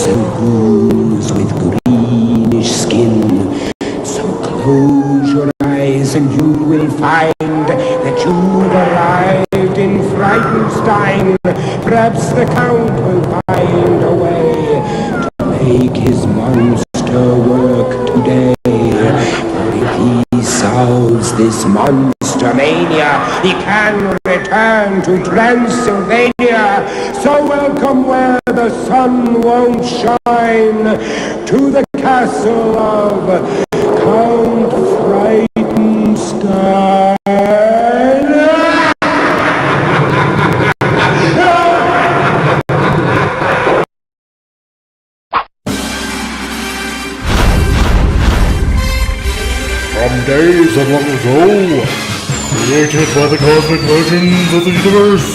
and ghouls with greenish skin. So close your eyes and you will find that you've arrived in Frightenstein. Perhaps the Count will find a way to make his monster work today. For if he solves this monster mania, he can return to Transylvania. So welcome where the sun won't shine, to the castle of Count Frightenstein. From days of long ago, created by the cosmic legends of the universe,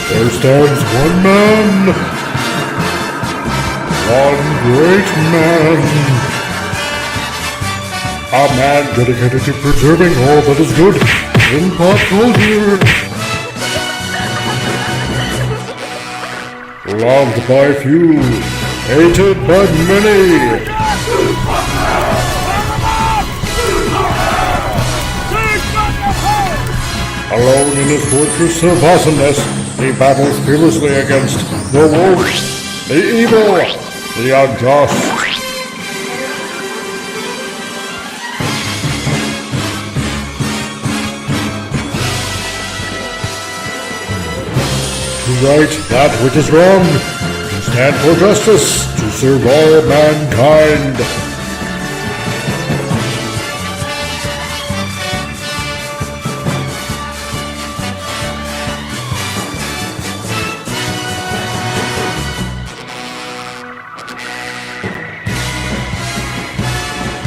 there stands one man, one great man, a man dedicated to preserving all that is good in pop culture, loved by few, hated by many. Alone in his fortress of awesomeness, he battles fearlessly against the woke, the evil, the unjust. To right that which is wrong, to stand for justice, to serve all mankind.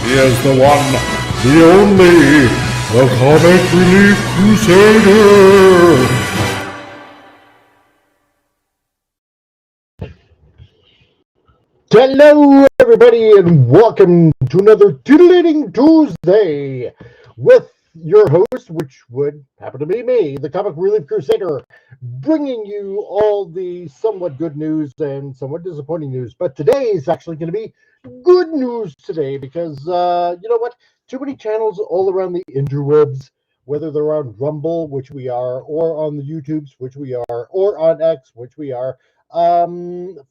He is the one, the only, the comic Relief Crusader. Hello, everybody, and welcome to another Titillating Tuesday with your host, which would happen to be me, the comic Relief Crusader, bringing you all the somewhat good news and somewhat disappointing news. But today is actually going to be good news today because, you know what? Too many channels all around the interwebs, whether they're on Rumble, which we are, or on the YouTubes, which we are, or on X, which we are,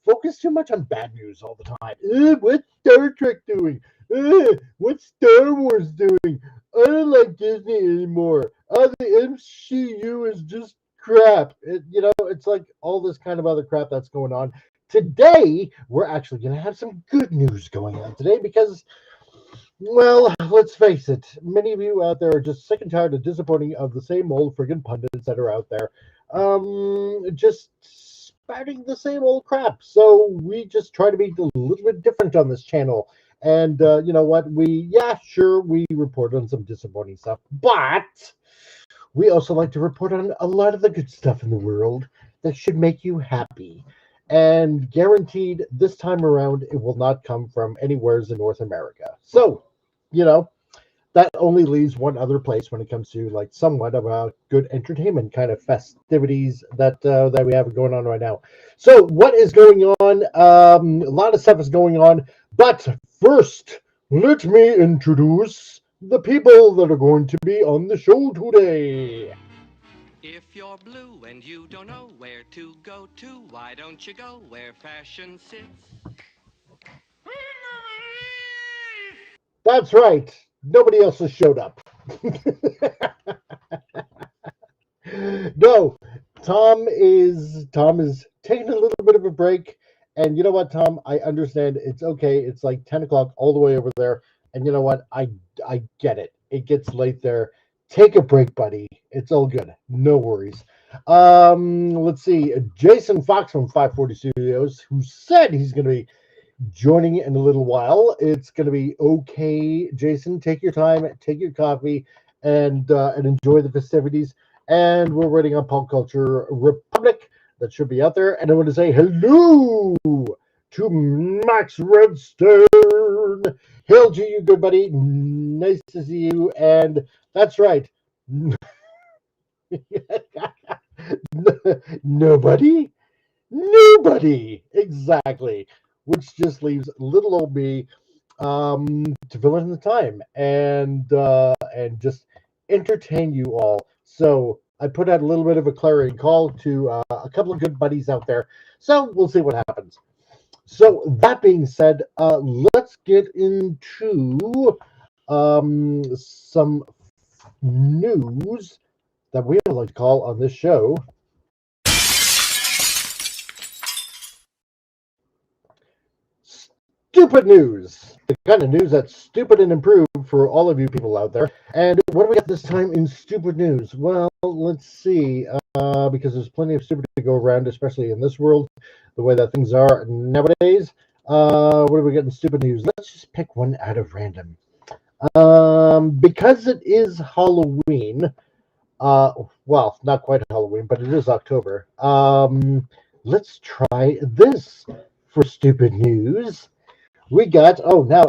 focus too much on bad news all the time. What's Star Trek doing? What's Star Wars doing? I don't like Disney anymore. The MCU is just crap. It's like all this kind of other crap that's going on. Today, we're actually going to have some good news going on today because, well, let's face it, many of you out there are just sick and tired of disappointing of the same old friggin' pundits that are out there. Just spouting the same old crap. So we just try to be a little bit different on this channel. And you know what? We report on some disappointing stuff, but we also like to report on a lot of the good stuff in the world that should make you happy. And guaranteed this time around, it will not come from anywhere in North America. So, that only leaves one other place when it comes to like somewhat about good entertainment kind of festivities that we have going on right now. So what is going on? A lot of stuff is going on, but first, let me introduce the people that are going to be on the show today. If you're blue and you don't know where to go to, why don't you go where fashion sits? That's right. Nobody else has showed up. No, Tom is taking a little bit of a break. And you know what, Tom? I understand. It's okay. It's like 10 o'clock all the way over there. And you know what? I get it. It gets late there. Take a break, buddy. It's all good. No worries. Let's see. Jason Fox from 540 Studios, who said he's going to be joining in a little while. It's going to be okay. Jason, take your time, take your coffee, and enjoy the festivities. And we're waiting on Pop Culture Republic. That should be out there. And I want to say hello to Max Redstone. Hail to you, good buddy. Nice to see you. And that's right. Nobody? Nobody! Exactly. Which just leaves little old me to fill in the time and just entertain you all. So I put out a little bit of a clarion call to a couple of good buddies out there. So we'll see what happens. So that being said, let's get into some news that we like to call on this show stupid news. The kind of news that's stupid and improved for all of you people out there. And what do we got this time in stupid news? Well, let's see. Because there's plenty of stupid to go around, especially in this world, the way that things are nowadays. What do we get in stupid news? Let's just pick one out of random. Because it is Halloween. Well, not quite Halloween, but it is October. Let's try this for stupid news. We got now now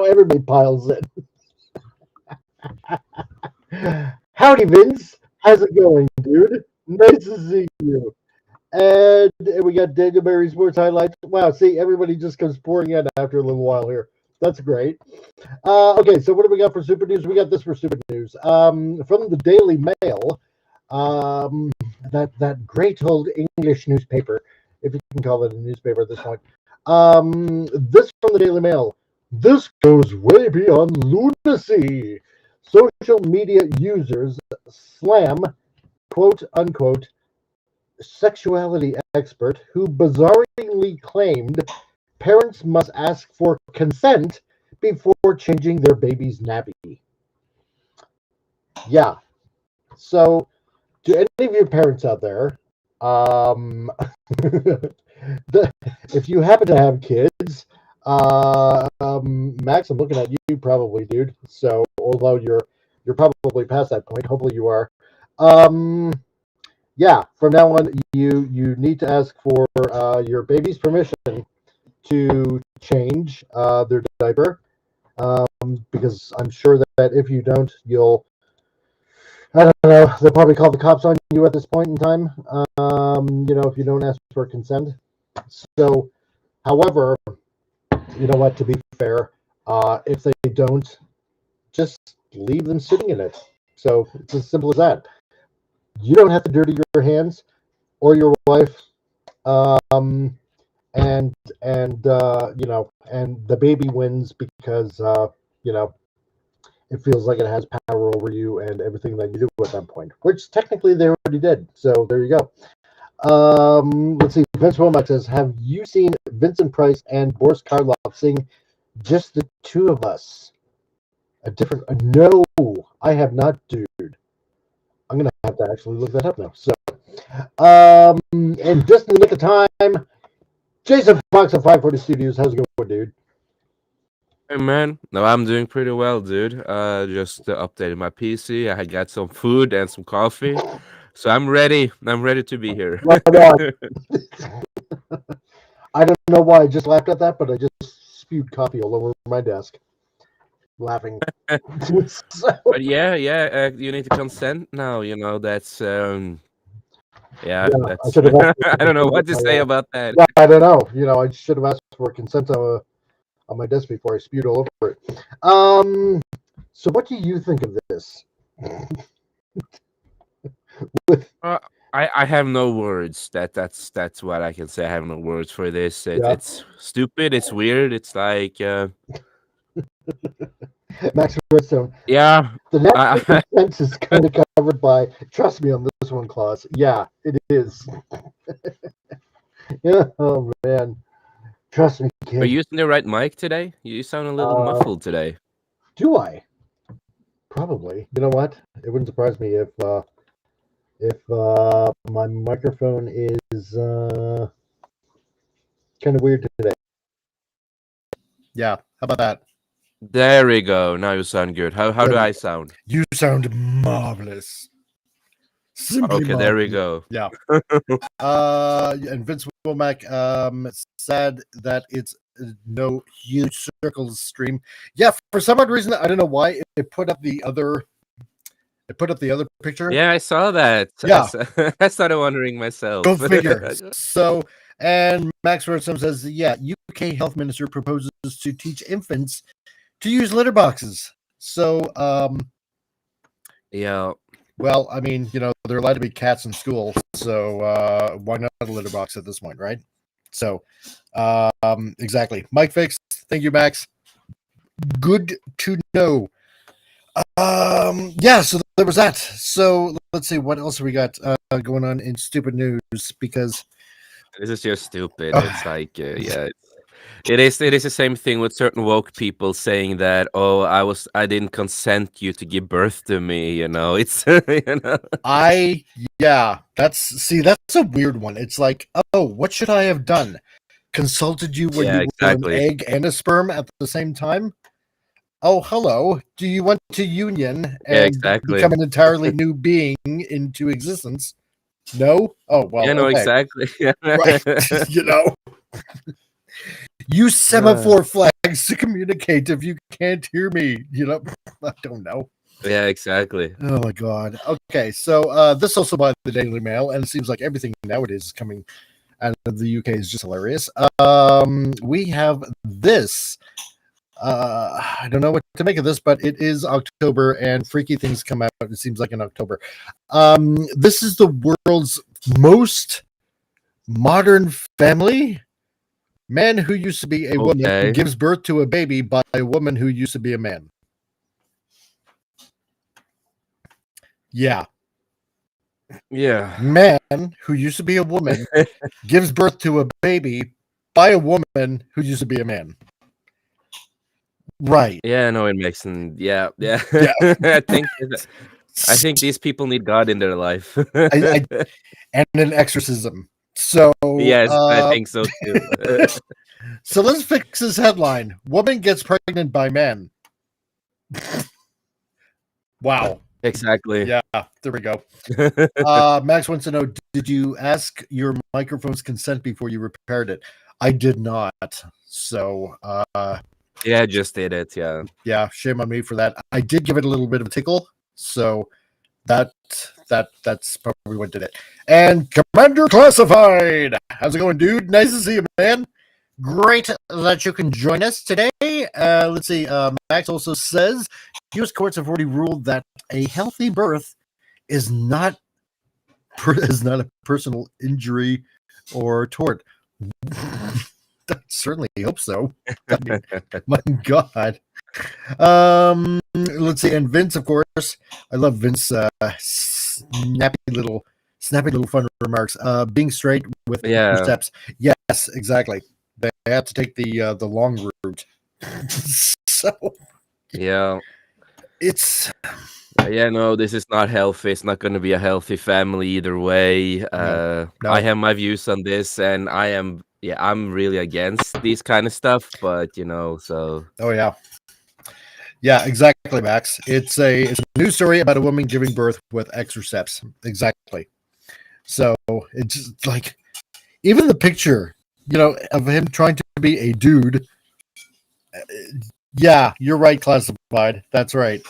everybody piles in. Howdy, Vince. How's it going, dude? Nice to see you. And we got Dingleberry Sports Highlights. Wow, see, everybody just comes pouring in after a little while here. That's great. Okay, so what do we got for stupid news? We got this for stupid news. From the Daily Mail, that great old English newspaper, if you can call it a newspaper at this point. This from the Daily Mail. This goes way beyond lunacy. Social media users slam, quote unquote, sexuality expert who bizarrely claimed parents must ask for consent before changing their baby's nappy. Yeah. So, to any of your parents out there, if you happen to have kids, Max, I'm looking at you probably, dude. So, although you're probably past that point, hopefully you are. Yeah, from now on, you need to ask for your baby's permission to change their diaper, because I'm sure that if you don't, I don't know, they'll probably call the cops on you at this point in time, if you don't ask for consent. So, however, you know what, to be fair, if they don't, just leave them sitting in it. So, it's as simple as that. You don't have to dirty your hands or your wife, and the baby wins because it feels like it has power over you and everything that you do at that point, which technically they already did. So there you go. Let's see. Vince Womack says, "Have you seen Vincent Price and Boris Karloff sing Just the Two of Us?" No, I have not, dude. I'm gonna have to actually look that up now. So, and just in the nick of time, Jason Fox of 540 Studios. How's it going, dude? Hey man, no, I'm doing pretty well, dude. Just updated my PC. I had got some food and some coffee, so I'm ready. I'm ready to be here. I don't know why I just laughed at that, but I just spewed coffee all over my desk, laughing. But yeah, you need to consent now. That's that's. I don't know what to say about that. Yeah, I don't know. I should have asked for consent on my desk before I spewed all over it. So what do you think of this? I have no words. That's what I can say. I have no words for this. It's stupid. It's weird. It's like Max Redstone. Yeah. The next consent is kind of covered by trust me on this one clause. Yeah, it is. Yeah. Oh man. Trust me, kid. Are you using the right mic today? You sound a little muffled today. Do I? Probably. You know what? It wouldn't surprise me if my microphone is kind of weird today. Yeah. How about that? There we go. Now you sound good. How do I sound? You sound marvelous. Simply okay, there we go. Yeah. And Vince Womack said that it's no huge circles stream. Yeah, for some odd reason, I don't know why it put up the other I put up the other picture. Yeah, I saw that. Yeah. I started wondering myself. Go figure. So, and Max Rossum says, yeah, UK health minister proposes to teach infants to use litter boxes. So, Yeah. well, I mean, they're allowed to be cats in school, so why not a litter box at this point, right? So, exactly. Mike Fix, thank you, Max. Good to know. Yeah, so there was that. So let's see what else we got going on in stupid news, because This is just stupid. It's like, yeah, it is the same thing with certain woke people saying that, oh, I didn't consent you to give birth to me. It's that's a weird one. It's like, oh, what should I have done? Consulted you when Yeah, you were an exactly. egg and a sperm at the same time? Oh, hello. Do you want to union Yeah, and exactly. become an entirely new being into existence? No? Oh, well, Yeah, no, okay. exactly. Right. Use semaphore flags to communicate if you can't hear me. I don't know. Yeah, exactly. Oh my god. Okay, so this also by the Daily Mail, and it seems like everything nowadays is coming out of the UK is just hilarious. We have this. I don't know what to make of this, but it is October, and freaky things come out. It seems like in October. This is the world's most modern family. Man who used to be a woman gives birth to a baby by a woman who used to be a man. Yeah. Yeah. Man who used to be a woman gives birth to a baby by a woman who used to be a man. Right. Yeah, no, it makes sense. Yeah. I think these people need God in their life. And an exorcism. So yes, I think so too. So let's fix this headline. Woman gets pregnant by man. Wow. Exactly. Yeah, there we go. Max wants to know, did you ask your microphone's consent before you repaired it? I did not. So yeah, I just did it. Yeah, shame on me for that. I did give it a little bit of a tickle, so that's probably what did it. And Commander Classified, how's it going, dude? Nice to see you, man. Great that you can join us today. Let's see. Max also says U.S. courts have already ruled that a healthy birth is not a personal injury or tort. I certainly hope so. I mean, my God. Let's see. And Vince, of course, I love Vince. Snappy little fun remarks. Being straight with steps. Yes, exactly. They have to take the long route. So yeah, it's no, this is not healthy. It's not going to be a healthy family either way. No. I have my views on this, and I'm really against these kind of stuff. But so oh yeah, exactly, Max. It's a news story about a woman giving birth with exorceps. Exactly. So it's just like, even the picture, of him trying to be a dude. Yeah, you're right, Classified. That's right.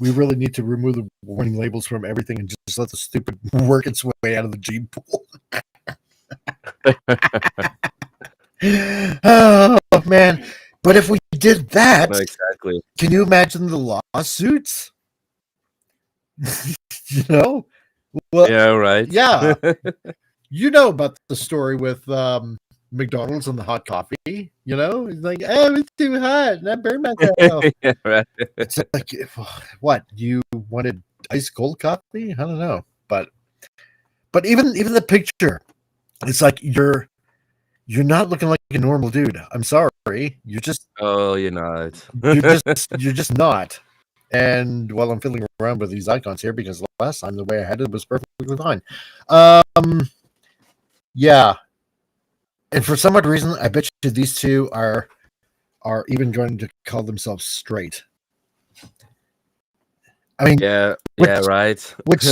We really need to remove the warning labels from everything and just let the stupid work its way out of the gene pool. Oh man! But if we did that, no, exactly. Can you imagine the lawsuits? Well, yeah, right. Yeah. You know about the story with McDonald's and the hot coffee. He's like, oh, it's too hot, and I burned myself. Yeah, right. It's like, what? You wanted ice cold coffee? I don't know, but even the picture, it's like you're not looking like a normal dude. I'm sorry, you're just. Oh, you're not. you're just not. And while I'm fiddling around with these icons here, because last time the way I had it was perfectly fine. Yeah. And for some odd reason, I bet you these two are even going to call themselves straight. I mean, yeah, right. Which,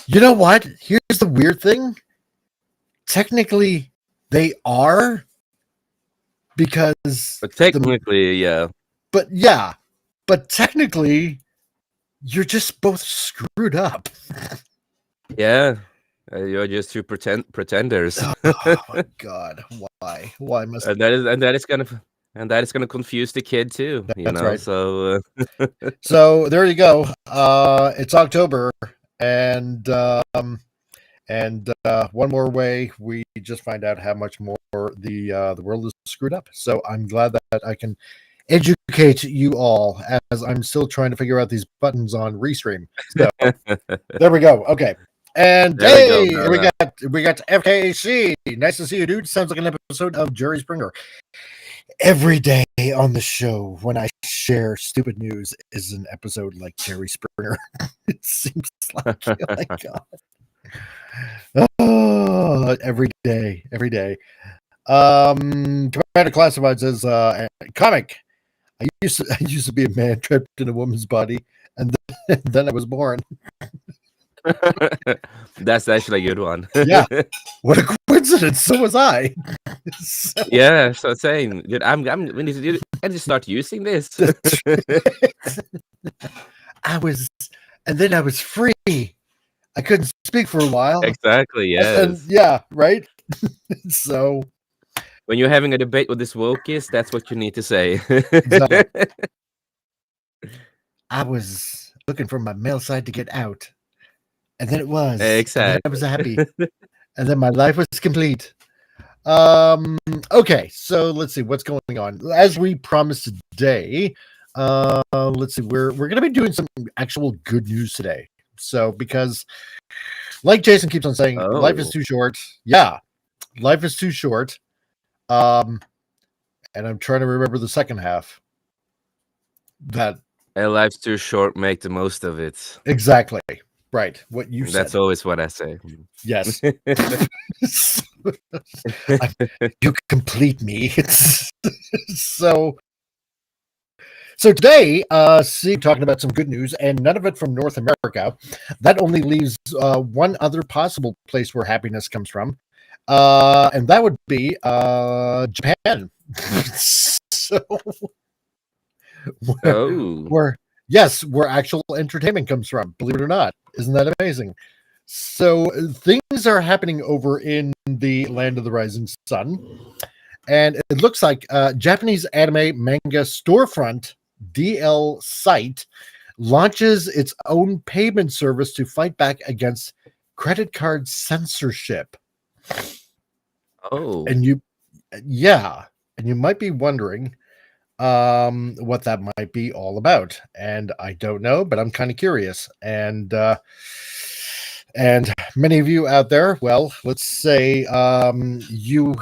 you know what? Here's the weird thing. Technically, they are, because. But technically, yeah. But technically, you're just both screwed up. Yeah, you're just two pretenders. Oh my God, why must and that is gonna confuse the kid too. You That's know, right. so So there you go. It's October, and one more way we just find out how much more the world is screwed up. So I'm glad that I can educate you all as I'm still trying to figure out these buttons on Restream. So there we go. Okay. And there we hey, go. we got FKC. Nice to see you, dude. Sounds like an episode of Jerry Springer. Every day on the show, when I share stupid news, is an episode like Jerry Springer. It seems like, oh my God. Oh, every day. Commander Classified says, comic. I used to be a man trapped in a woman's body, and then I was born. That's actually a good one. Yeah. What a coincidence. So was I. So, Yeah, so saying, dude, I need to start using this. I was free. I couldn't speak for a while. Exactly, yes. And yeah, right? So when you're having a debate with this wokiest, that's what you need to say. exactly. I was looking for my male side to get out. And then it was. Exactly. I was happy. And then my life was complete. Okay, so let's see what's going on. As we promised today, let's see, we're gonna be doing some actual good news today. So because like Jason keeps on saying, life is too short. Yeah, life is too short. And I'm trying to remember the second half. That life's too short, make the most of it. Exactly. Right. What you said. That's always what I say. Yes. You complete me. So today, see, talking about some good news, and none of it from North America. That only leaves one other possible place where happiness comes from, and that would be Japan. So, where actual entertainment comes from, believe it or not. Isn't that amazing? So things are happening over in the land of the rising sun, and it looks like Japanese anime manga storefront DL site launches its own payment service to fight back against credit card censorship. Oh, and you might be wondering what that might be all about, and I don't know, but I'm kind of curious. And many of you out there, well, let's say you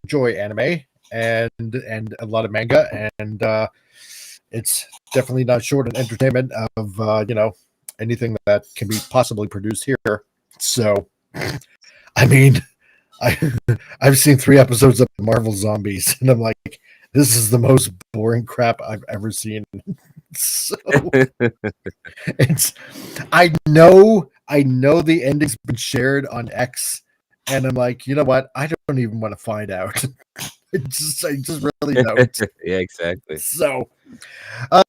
enjoy anime and a lot of manga, and it's definitely not short of entertainment of anything that can be possibly produced here. So I mean, I've seen 3 episodes of Marvel Zombies, and I'm like, this is the most boring crap I've ever seen. So I know the ending's been shared on X, and I'm like, you know what? I don't even want to find out. I just really don't. Yeah, exactly. So,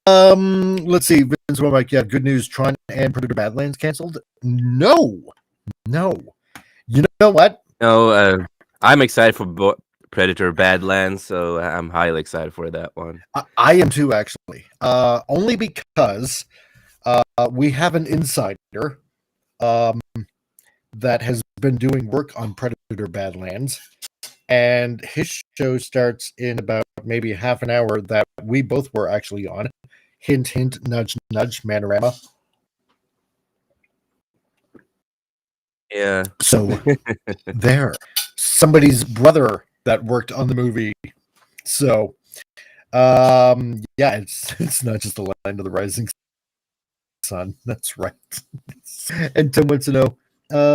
let's see. Vince went like, yeah, good news. Tron and Predator Badlands canceled. No. You know what? No, I'm excited for Predator Badlands, so I'm highly excited for that one. I am too, actually. Only because we have an insider that has been doing work on Predator Badlands, and his show starts in about maybe half an hour that we both were actually on. Hint, hint, nudge, nudge, Manorama. Yeah. So there, somebody's brother that worked on the movie. So, yeah, it's not just the land of the rising sun. That's right. And Tim wants to know,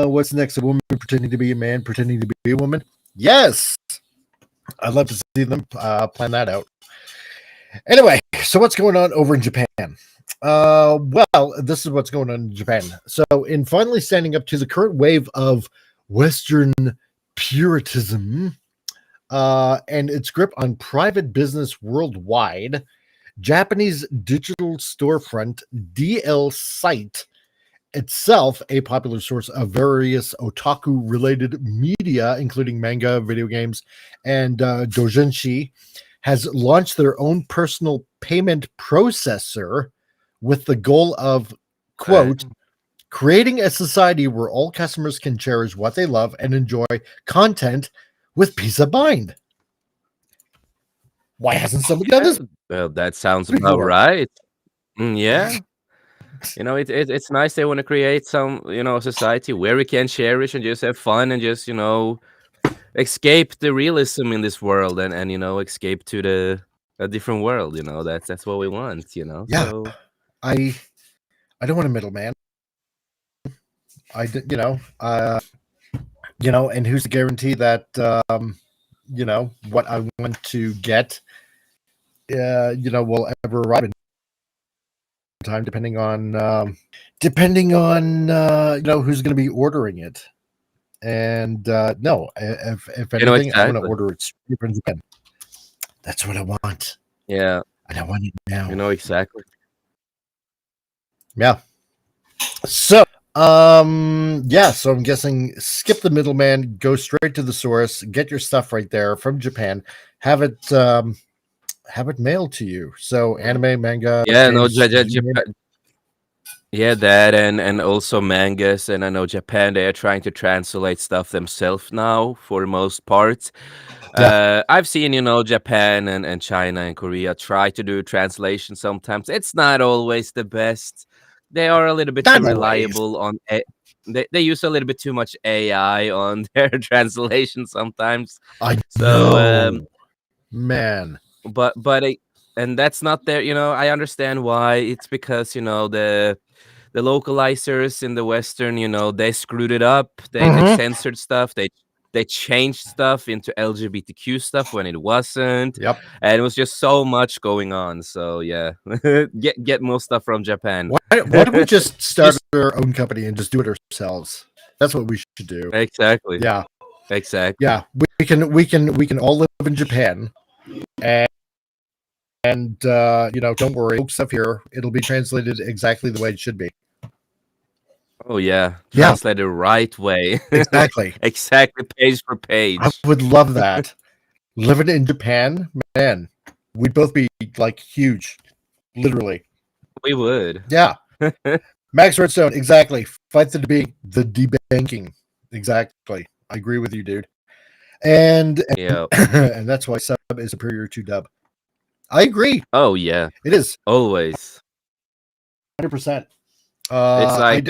what's next? A woman pretending to be a man, pretending to be a woman? Yes, I'd love to see them plan that out. Anyway, so what's going on over in Japan? Well, this is what's going on in Japan. So, in finally standing up to the current wave of Western Puritanism and its grip on private business worldwide, Japanese digital storefront DL Site, itself a popular source of various otaku-related media, including manga, video games, and doujinshi, has launched their own personal payment processor with the goal of, quote, creating a society where all customers can cherish what they love and enjoy content with peace of mind. Why hasn't somebody done this? Well, that sounds about before? right. Yeah. It's nice they want to create some, society where we can cherish and just have fun and just, escape the realism in this world and escape to a different world. That's what we want. Yeah. So I don't want a middleman. And who's to guarantee that what I want to get will ever arrive in time, depending on who's going to be ordering it. And no, if anything, I want to order it straight from Japan. That's what I want. Yeah, and I want it now. Exactly. Yeah. So so I'm guessing skip the middleman, go straight to the source, get your stuff right there from Japan, have it mailed to you. So anime, manga, Yeah, no, games, Japan. Yeah, that and also mangas, and I know Japan, they are trying to translate stuff themselves now for the most part. Yeah. I've seen, Japan and China and Korea try to do translation sometimes. It's not always the best. They are a little bit Not too always. reliable on they use a little bit too much AI on their translation sometimes. I So know. Man. but and that's not their, I understand why. It's because, the localizers in the Western, they screwed it up. They censored stuff. They changed stuff into LGBTQ stuff when it wasn't. Yep. And it was just so much going on. So yeah, get more stuff from Japan. Why don't we just start our own company and just do it ourselves? That's what we should do. Exactly. Yeah. Exactly. Yeah. We can all live in Japan, and don't worry, stuff here. It'll be translated exactly the way it should be. Oh yeah, Yeah. translate the right way. Exactly. Exactly, page for page. I would love that. Living in Japan, man, we'd both be like huge, literally. We would. Yeah. Max Redstone, exactly. Fight the debanking. Exactly. I agree with you, dude. And Yeah. and that's why sub is superior to dub. I agree. Oh yeah, It is always. 100%. It's like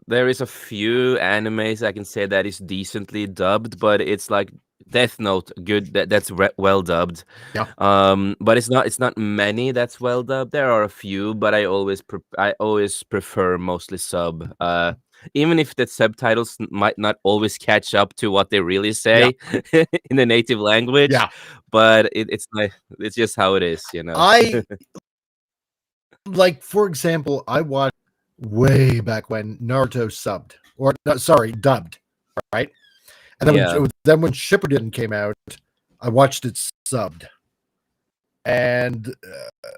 there is a few animes I can say that is decently dubbed, but it's like Death Note, good. That's well dubbed. Yeah. But it's not many that's well dubbed. There are a few, but I always prefer mostly sub. Even if the subtitles might not always catch up to what they really say in the native language. Yeah. But it's just how it is, I like, for example, I watched way back when Naruto dubbed, right? And then when Shippuden came out, I watched it subbed. And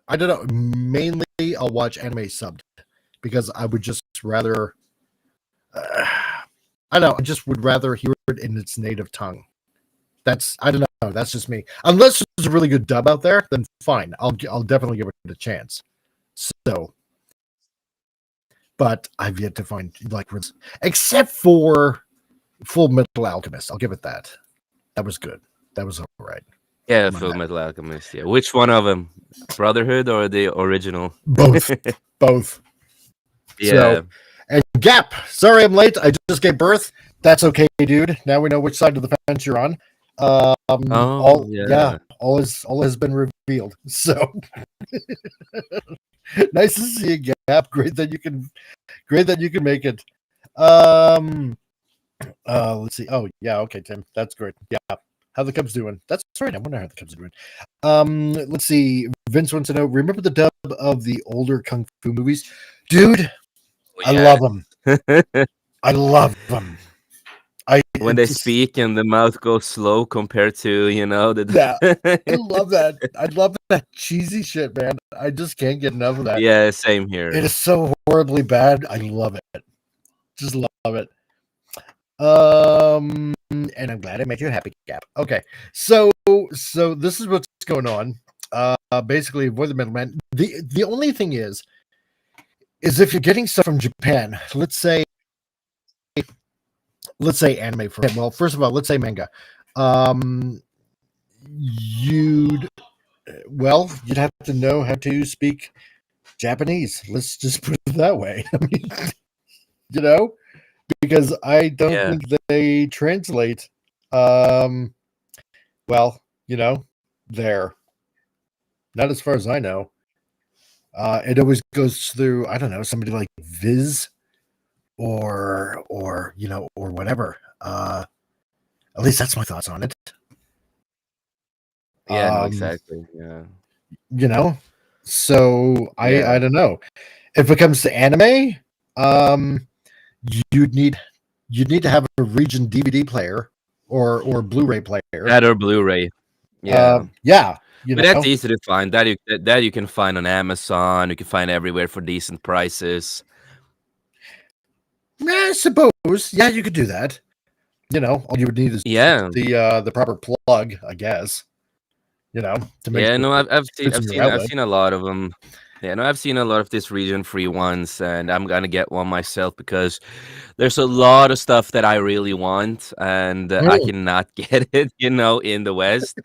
I don't know, mainly I'll watch anime subbed because I would just rather I just would rather hear it in its native tongue. I don't know, that's just me. Unless there's a really good dub out there, then fine. I'll definitely give it a chance. So, but I've yet to find, like, except for Full Metal Alchemist. I'll give it that. That was good. That was all right. Yeah, Full Metal Alchemist. Yeah, which one of them? Brotherhood or the original? Both. Both. Yeah. So, and Gap. Sorry, I'm late. I just gave birth. That's okay, dude. Now we know which side of the fence you're on. All has been revealed. So nice to see you, Gap. Great that you can make it. Let's see. Oh yeah, okay, Tim. That's great. Yeah. How the Cubs doing? That's right. I wonder how the Cubs are doing. Let's see. Vince wants to know, remember the dub of the older Kung Fu movies? Dude, I love them. I love them. I when they speak and the mouth goes slow compared to Yeah, I the love that. I love that cheesy shit, man. I just can't get enough of that. yeah, same It here. is so horribly bad. I love it. Just love it. And I'm glad I made you happy, Cap. Okay, so this is what's going on. Basically, avoid the middleman. The only thing is if you're getting stuff from Japan, let's say anime for well, first of all, let's say manga. You'd have to know how to speak Japanese. Let's just put it that way. I mean, because I don't think they translate. There. Not as far as I know. It always goes through, I don't know, somebody like Viz or whatever. At least that's my thoughts on it. Yeah, no, exactly. Yeah. So I don't know. If it comes to anime, you'd need to have a region DVD player or Blu-ray player. That or Blu-ray. Yeah. But that's easy to find. That you can find on Amazon. You can find everywhere for decent prices. I suppose. Yeah, you could do that. All you would need is the proper plug, I guess. To make I've seen a lot of them. Yeah, no, I've seen a lot of these region-free ones, and I'm gonna get one myself because there's a lot of stuff that I really want, and I cannot get it, in the West.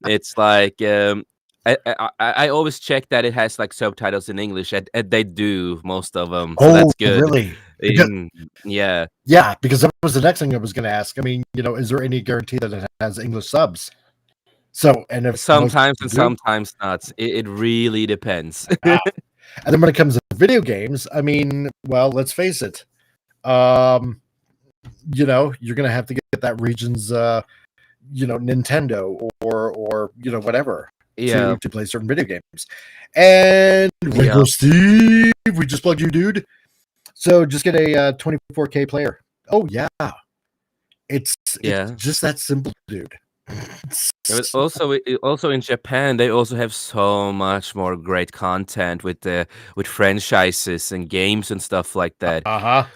It's like I always check that it has like subtitles in English, and they do most of them, so that's good. Really? Yeah. Yeah, because that was the next thing I was going to ask. I mean, is there any guarantee that it has English subs? So, and if sometimes and sometimes not, it really depends. And then when it comes to video games, I mean, well, let's face it. You're gonna have to get that region's Nintendo or whatever to play certain video games. And Steve, we just plugged you, dude. So just get a 24K player. Oh yeah, it's just that simple, dude. But also in Japan, they also have so much more great content with franchises and games and stuff like that.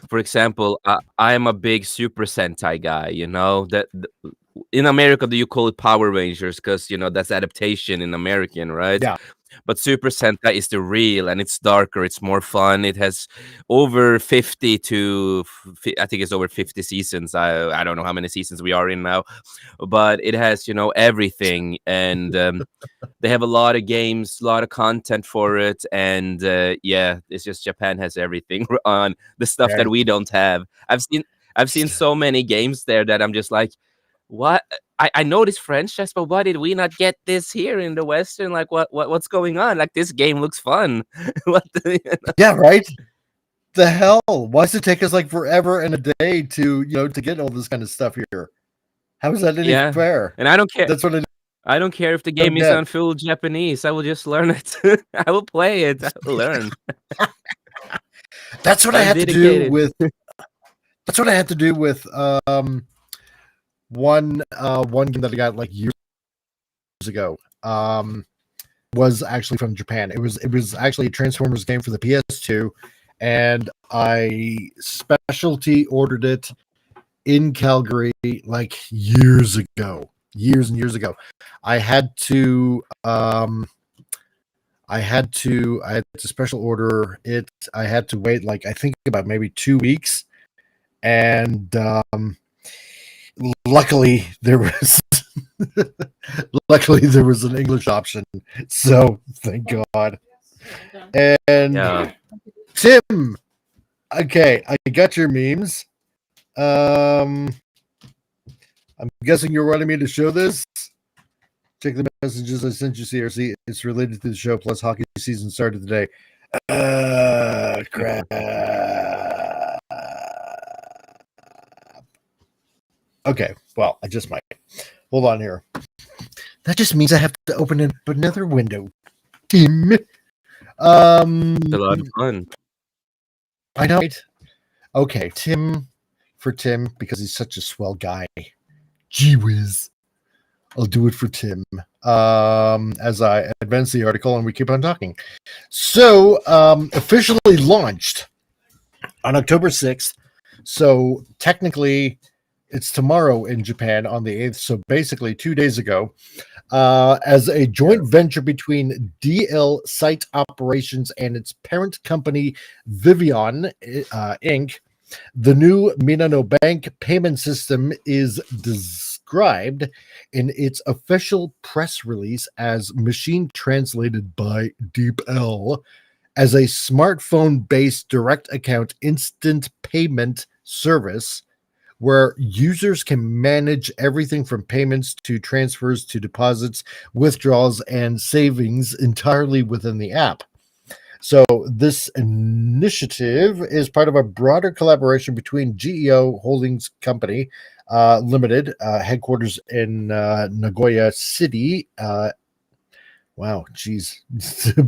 For example, I am a big Super Sentai guy. That in America, do you call it Power Rangers? Because that's adaptation in American, right? Yeah. But Super Sentai is the real, and it's darker. It's more fun. It has over 50 to I think it's over 50 seasons. I don't know how many seasons we are in now, but it has everything, and they have a lot of games, a lot of content for it, and it's just Japan has everything on the stuff that we don't have. I've seen so many games there that I'm just like, what? I know this franchise, but why did we not get this here in the Western? Like, what's going on? Like, this game looks fun. Yeah, right. The hell? Why does it take us like forever and a day to to get all this kind of stuff here? How is that any fair? And I don't care. That's what I don't care if the game is on full Japanese. I will just learn it. I will play it. I will learn. That's what I had to do with. That's what I had to do with one game that I got like years ago. Was actually from Japan. It was actually a Transformers game for the PS2, and I specialty ordered it in Calgary like years and years ago. I had to special order it. I had to wait like I think about maybe 2 weeks, and luckily there was an English option, so thank God. And Tim, okay, I got your memes. I'm guessing you're wanting me to show this. Check the messages I sent you, CRC. It's related to the show, plus hockey season started today. Crap. Okay, well, I just might. Hold on here. That just means I have to open up another window. Tim. It's a lot of fun. I know. Okay, Tim for Tim because he's such a swell guy. Gee whiz. I'll do it for Tim as I advance the article and we keep on talking. So, officially launched on October 6th. So, technically, it's tomorrow in Japan on the 8th. So, basically, 2 days ago, as a joint venture between DL Site Operations and its parent company, Vivian Inc., the new Minano Bank payment system is described in its official press release as machine translated by DeepL as a smartphone-based direct account instant payment service where users can manage everything from payments to transfers to deposits, withdrawals, and savings entirely within the app. So this initiative is part of a broader collaboration between GEO Holdings Company Limited, headquarters in Nagoya City. Wow, geez.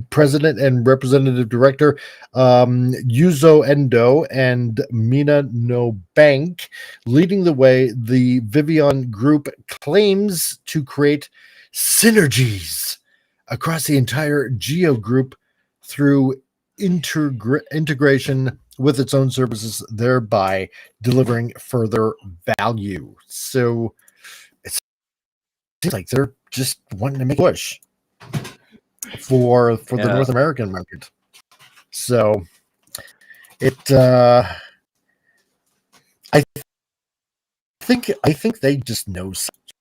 President and Representative Director Yuzo Endo and Minano Bank leading the way. The Vivian Group claims to create synergies across the entire GEO Group through integration with its own services, thereby delivering further value. So it seems like they're just wanting to make a push for the North American market. So it I think they just know something.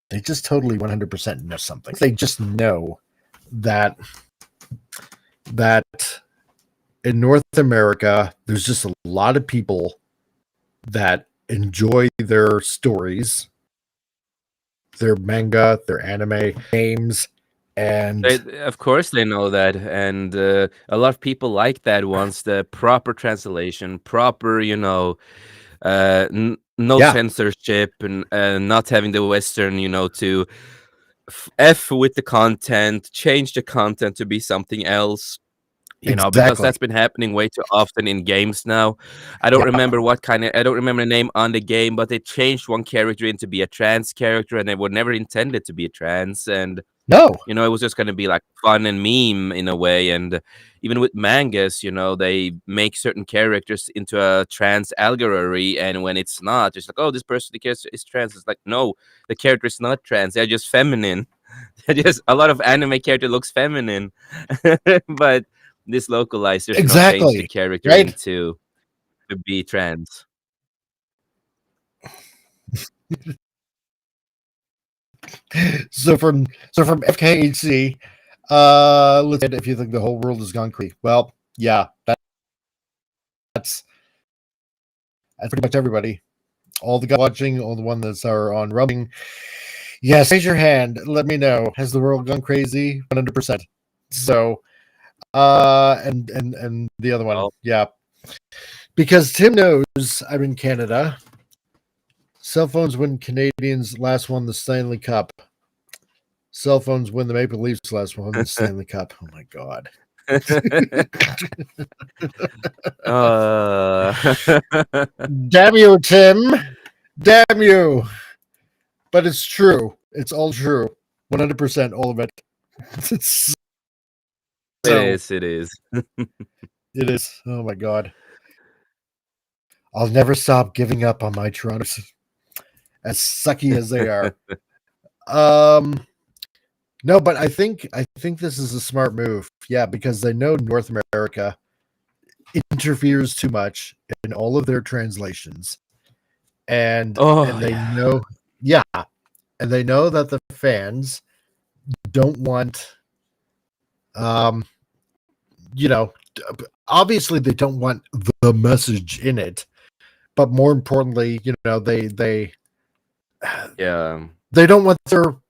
They just totally 100% know something. They just know that in North America, there's just a lot of people that enjoy their stories, their manga, their anime, games, and Of course they know that, and a lot of people like that wants the proper translation, proper, no censorship, and not having the Western, to F with the content, change the content to be something else. Because that's been happening way too often in games now. I don't remember I don't remember the name on the game, but they changed one character into be a trans character, and they were never intended to be a trans. And no, it was just going to be like fun and meme in a way. And even with mangas, they make certain characters into a trans allegory, and when it's not, it's like, oh, this person is trans. It's like, no, the character is not trans. They're just feminine. Just a lot of anime character looks feminine, but this localizer change the character into to be trans. So from FKHC, let's say if you think the whole world has gone crazy. Well, yeah, that's pretty much everybody. All the guys watching, all the ones that are on rubbing. Yes, raise your hand. Let me know. Has the world gone crazy? 100%. So, and the other one, yeah, because Tim knows I'm in Canada. Cell phones when Canadians last won the Stanley Cup. Cell phones when the Maple Leafs last won the Stanley Cup. Oh my God. Damn you, Tim. Damn you. But it's true. It's all true. 100%, all of it. It is. It is. Oh my God. I'll never stop giving up on my Torontos, as sucky as they are. No, but I think this is a smart move. Yeah, because they know North America interferes too much in all of their translations. And they know, and they know that the fans don't want obviously they don't want the message in it, but more importantly, they don't want their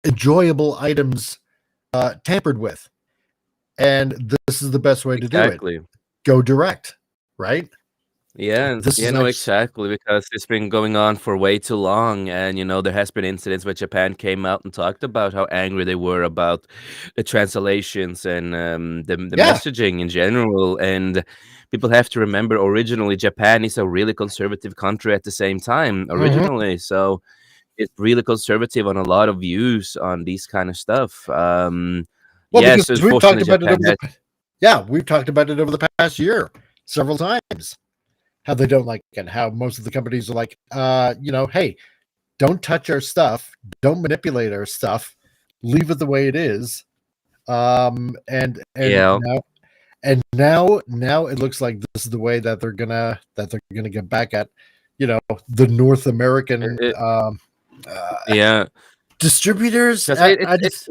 enjoyable items tampered with, and this is the best way to do it. Go direct, right? Yeah, This is exactly, because it's been going on for way too long, and there has been incidents where Japan came out and talked about how angry they were about the translations and the yeah. messaging in general. And people have to remember, originally Japan is a really conservative country at the same time. Mhm. Originally, so it's really conservative on a lot of views on these kind of stuff. Well, Yes, because we've talked unfortunately, about it Japan over has. we've talked about it over the past year several times. How they don't like it, how most of the companies are like, hey, don't touch our stuff, don't manipulate our stuff, leave it the way it is. And Yeah. now it looks like this is the way that they're gonna get back at, the North American Yeah, distributors. because I just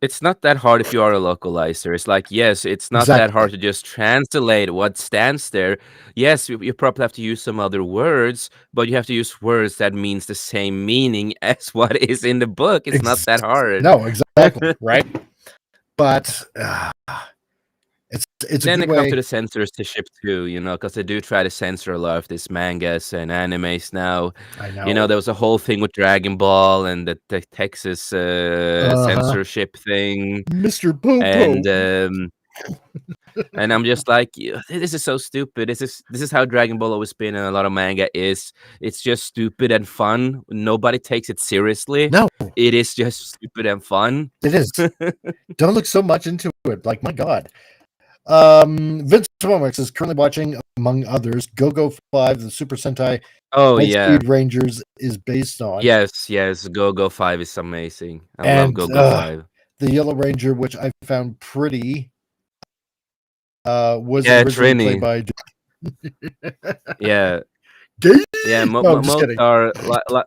it's not that hard if you are a localizer. It's like, yes, it's not that exactly hard to just translate what stands there. Yes, you probably have to use some other words, but you have to use words that means the same meaning as what is in the book. It's not ex- that hard. no, exactly right. But it's a Then good it comes to way. the censorship too, because they do try to censor a lot of these mangas and animes now. I know. There was a whole thing with Dragon Ball and the Texas Uh-huh. censorship thing. Mr. Popo. And I'm just like, "Yeah, this is so stupid. This is how Dragon Ball always been, and a lot of manga is. It's just stupid and fun. Nobody takes it seriously. No, It is just stupid and fun." it is. Don't look so much into it. Like, my God. Vince Womack is currently watching, among others, Go-Go 5, the Super Sentai Oh yeah, Lightspeed Rangers is based on, yes. Go 5 is amazing. I love and Go 5. the Yellow Ranger, which I found pretty, was Yeah, originally played Trini. by Yeah. Gay. Yeah, No, I'm just most kidding. are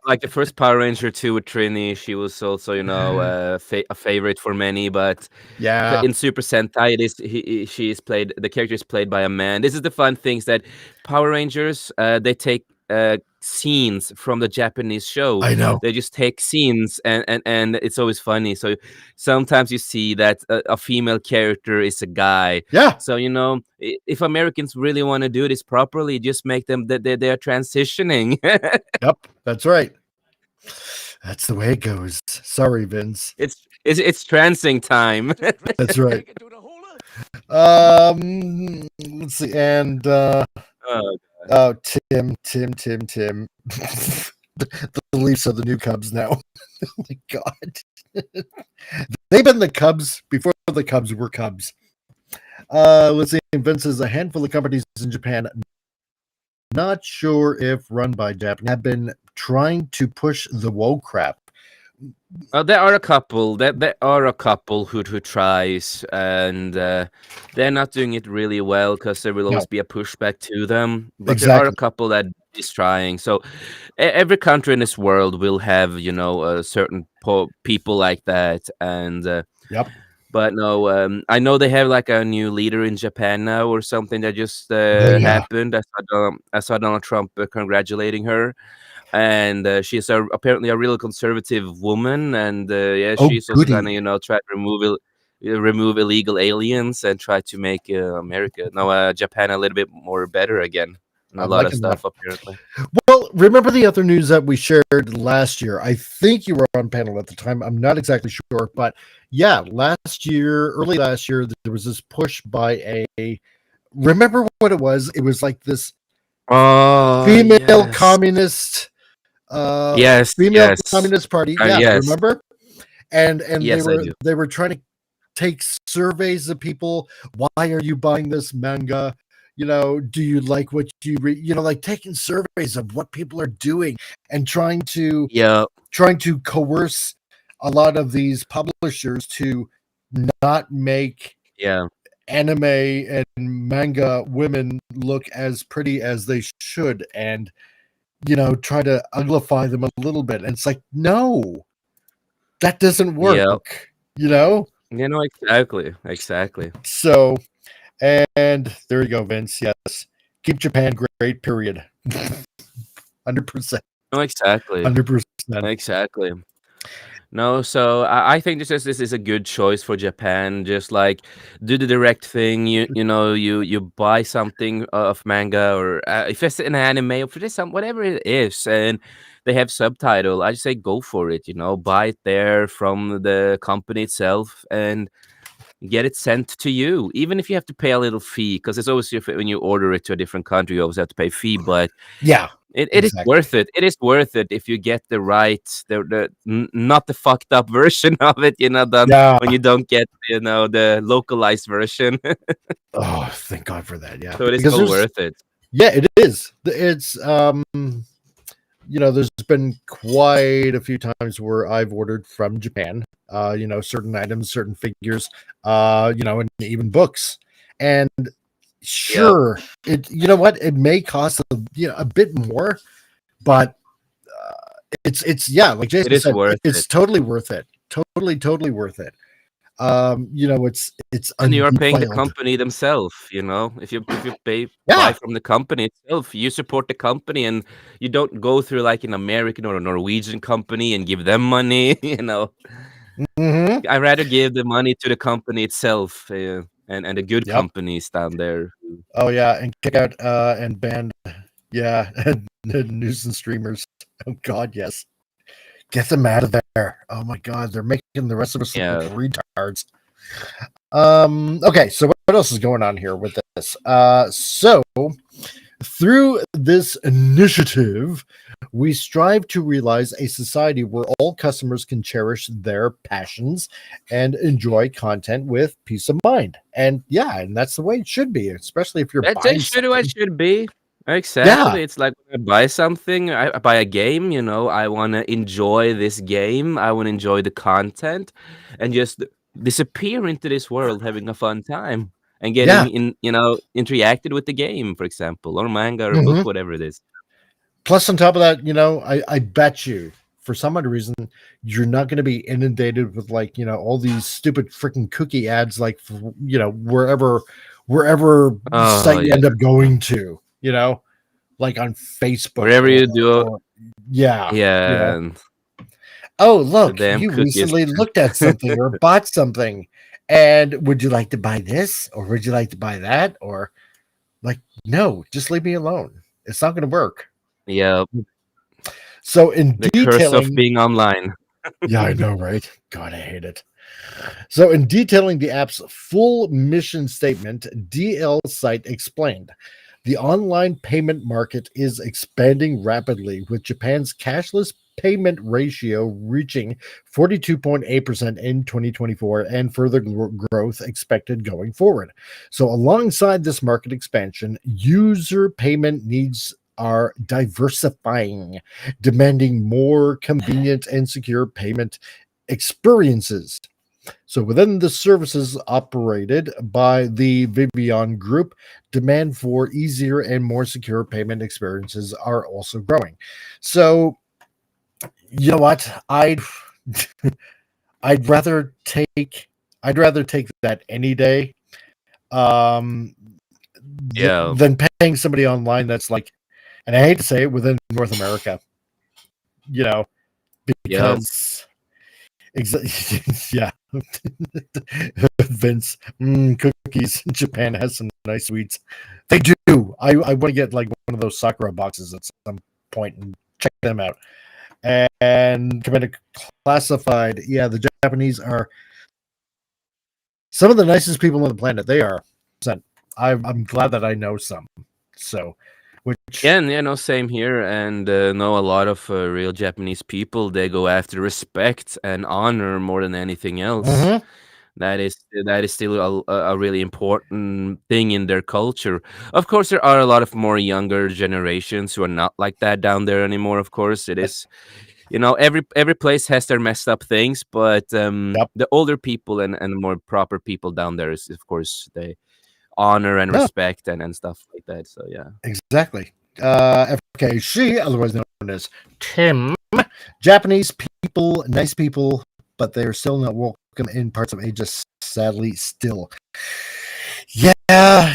like the first Power Ranger 2 with Trini. She was also, a favorite for many. But Yeah, in Super Sentai, she is played. The character is played by a man. This is the fun things that Power Rangers. They take scenes from the Japanese show. I know. They just take scenes, and it's always funny. So sometimes you see that a female character is a guy. Yeah, So if Americans really want to do this properly, just make them that they're transitioning. yep, that's right. That's the way it goes. Sorry, Vince. It's transing time. That's right. Let's see, and Oh, Tim. The Leafs are the new Cubs now. Oh my God. They've been the Cubs before the Cubs were Cubs. Let's see. Vince says a handful of companies in Japan, not sure if run by Japan, have been trying to push the woke crap. there are a couple. There are a couple who tries, and they're not doing it really well because there will always No. be a pushback to them. But there are a Exactly. couple that is trying. So every country in this world will have certain people like that, and Yep. but no, I know they have like a new leader in Japan now or something that just Yeah. happened. I saw Donald Trump congratulating her. And she's apparently a real conservative woman, and yeah, Oh, she's also goody. gonna try to remove illegal aliens and try to make Japan a little bit more better again, and a I'm lot of liking that. stuff apparently. Well, remember the other news that we shared last year? I think you were on panel at the time. I'm not exactly sure, but yeah, early last year, there was this push by remember what it was? It was like this female Yes. communist, Yes, female yes. communist party. Yeah, Yes. remember? And Yes, I do. they were trying to take surveys of people. Why are you buying this manga? Do you like what you read? Like taking surveys of what people are doing and trying to Yeah, coerce a lot of these publishers to not make yeah, anime and manga women look as pretty as they should, and try to uglify them a little bit. And it's like, no, that doesn't work. yeah. Exactly. So, and there you go, Vince. Yes, keep Japan great. Period. 100%. No, exactly. 100%. Exactly. No, so I think this is a good choice for Japan. Just like do the direct thing. You buy something of manga, or if it's an anime, or if it's some whatever it is, and they have subtitle. I just say go for it. Buy it there from the company itself, and get it sent to you. Even if you have to pay a little fee, because it's always when you order it to a different country, you always have to pay fee. But Yeah, it is exactly. worth it. It is worth it if you get the right, not the fucked up version of it. Yeah. When you don't get the localized version. Oh, thank God for that. Yeah, So it is because well there's worth it. yeah, it is. It's there's been quite a few times where I've ordered from Japan. Certain items, certain figures, and even books. And Yep, sure, you know what? It may cost a bit more, but it's yeah, like it Jason is said, worth it. it's totally worth it. Totally worth it. It's And you are paying the undefiled. company themselves. If you buy Yeah. from the company itself, you support the company, and you don't go through like an American or a Norwegian company and give them money. Hmm. I rather give the money to the company itself, and the good Yep. companies down there. Oh yeah, and kick out and ban yeah nuisance streamers. Oh God, yes. Get them out of there. Oh my God, they're making the rest of us look Yeah, retards. Okay, so what else is going on here with this? So through this initiative, we strive to realize a society where all customers can cherish their passions and enjoy content with peace of mind. And yeah, and that's the way it should be, especially if you're that buying should what it something. should be. Yeah. Exactly. It's like when I buy something, I buy a game. I want to enjoy this game. I want to enjoy the content, and just disappear into this world, having a fun time, and Yeah. getting interacted with the game, for example, or manga or book, Hmm. whatever it is. Plus, on top of that, I bet you for some odd reason you're not going to be inundated with like all these stupid freaking cookie ads like wherever Oh site you yeah, end up going to, like on Facebook wherever or you do, or yeah, yeah, and oh the look, damn you cookies. recently looked at something or bought something, and would you like to buy this or would you like to buy that, or like, no, just leave me alone, it's not going to work. Yeah, So in the curse of detailing, being online. yeah, I know, right? God, I hate it. So, in detailing the app's full mission statement, DL site explained the online payment market is expanding rapidly, with Japan's cashless payment ratio reaching 42.8% in 2024 and further growth expected going forward. So, alongside this market expansion, user payment needs are diversifying, demanding more convenient and secure payment experiences. So within the services operated by the Vivian Group, demand for easier and more secure payment experiences are also growing. So you know what? I'd rather take I'd rather take that any day, um, Yeah, than paying somebody online that's like, and I hate to say it, within North America, you know, yeah, because yeah, Vince, cookies. Japan has some nice sweets. They do. I want to get like one of those Sakura boxes at some point and check them out. And Commander Classified. Yeah, the Japanese are some of the nicest people on the planet. They are. I'm glad that I know some. So, yeah, which, and same here. And know a lot of real Japanese people. They go after respect and honor more than anything else. mhm. That is still a really important thing in their culture. Of course, there are a lot of more younger generations who are not like that down there anymore. Of course, it is. Every place has their messed up things, but Yep. the older people and more proper people down there is, of course, they honor and No, respect and stuff like that. So yeah. exactly. FKC, otherwise known as Tim. Japanese people, nice people, but they're still not welcome in parts of Asia, sadly, still. Yeah,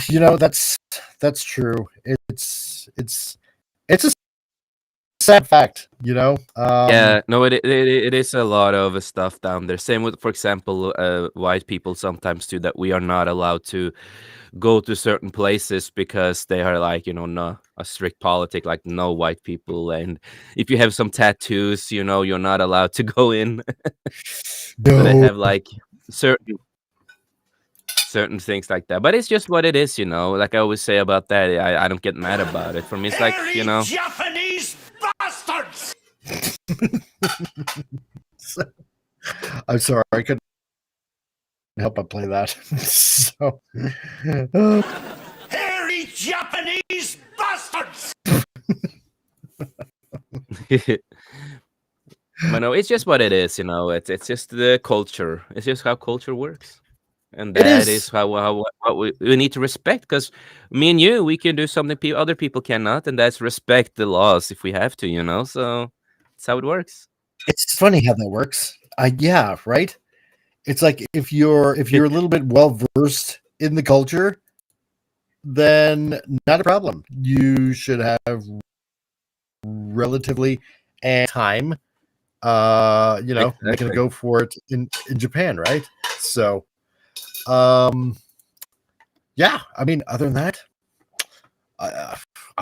that's true. It's a sad fact, Yeah, no, it is a lot of stuff down there. Same with, for example, white people sometimes too, that we are not allowed to go to certain places because they are like, no, a strict politic, like no white people. And if you have some tattoos, you're not allowed to go in. So they no. have like certain things like that. But it's just what it is, Like I always say about that, I don't get mad about it. For me, it's like, Japanese bastards! I'm sorry, I couldn't help but play that. So, Hairy Japanese bastards! But no, it's just what it is, It's just the culture. It's just how culture works, and it that is. is how what we need to respect. Because me and you, we can do something other people cannot, and that's respect the laws if we have to. So that's how it works. It's funny how that works. Yeah, right. It's like if you're a little bit well versed in the culture, then not a problem. You should have relatively and time. Making a go for it in Japan, right? So, yeah. I mean, other than that, I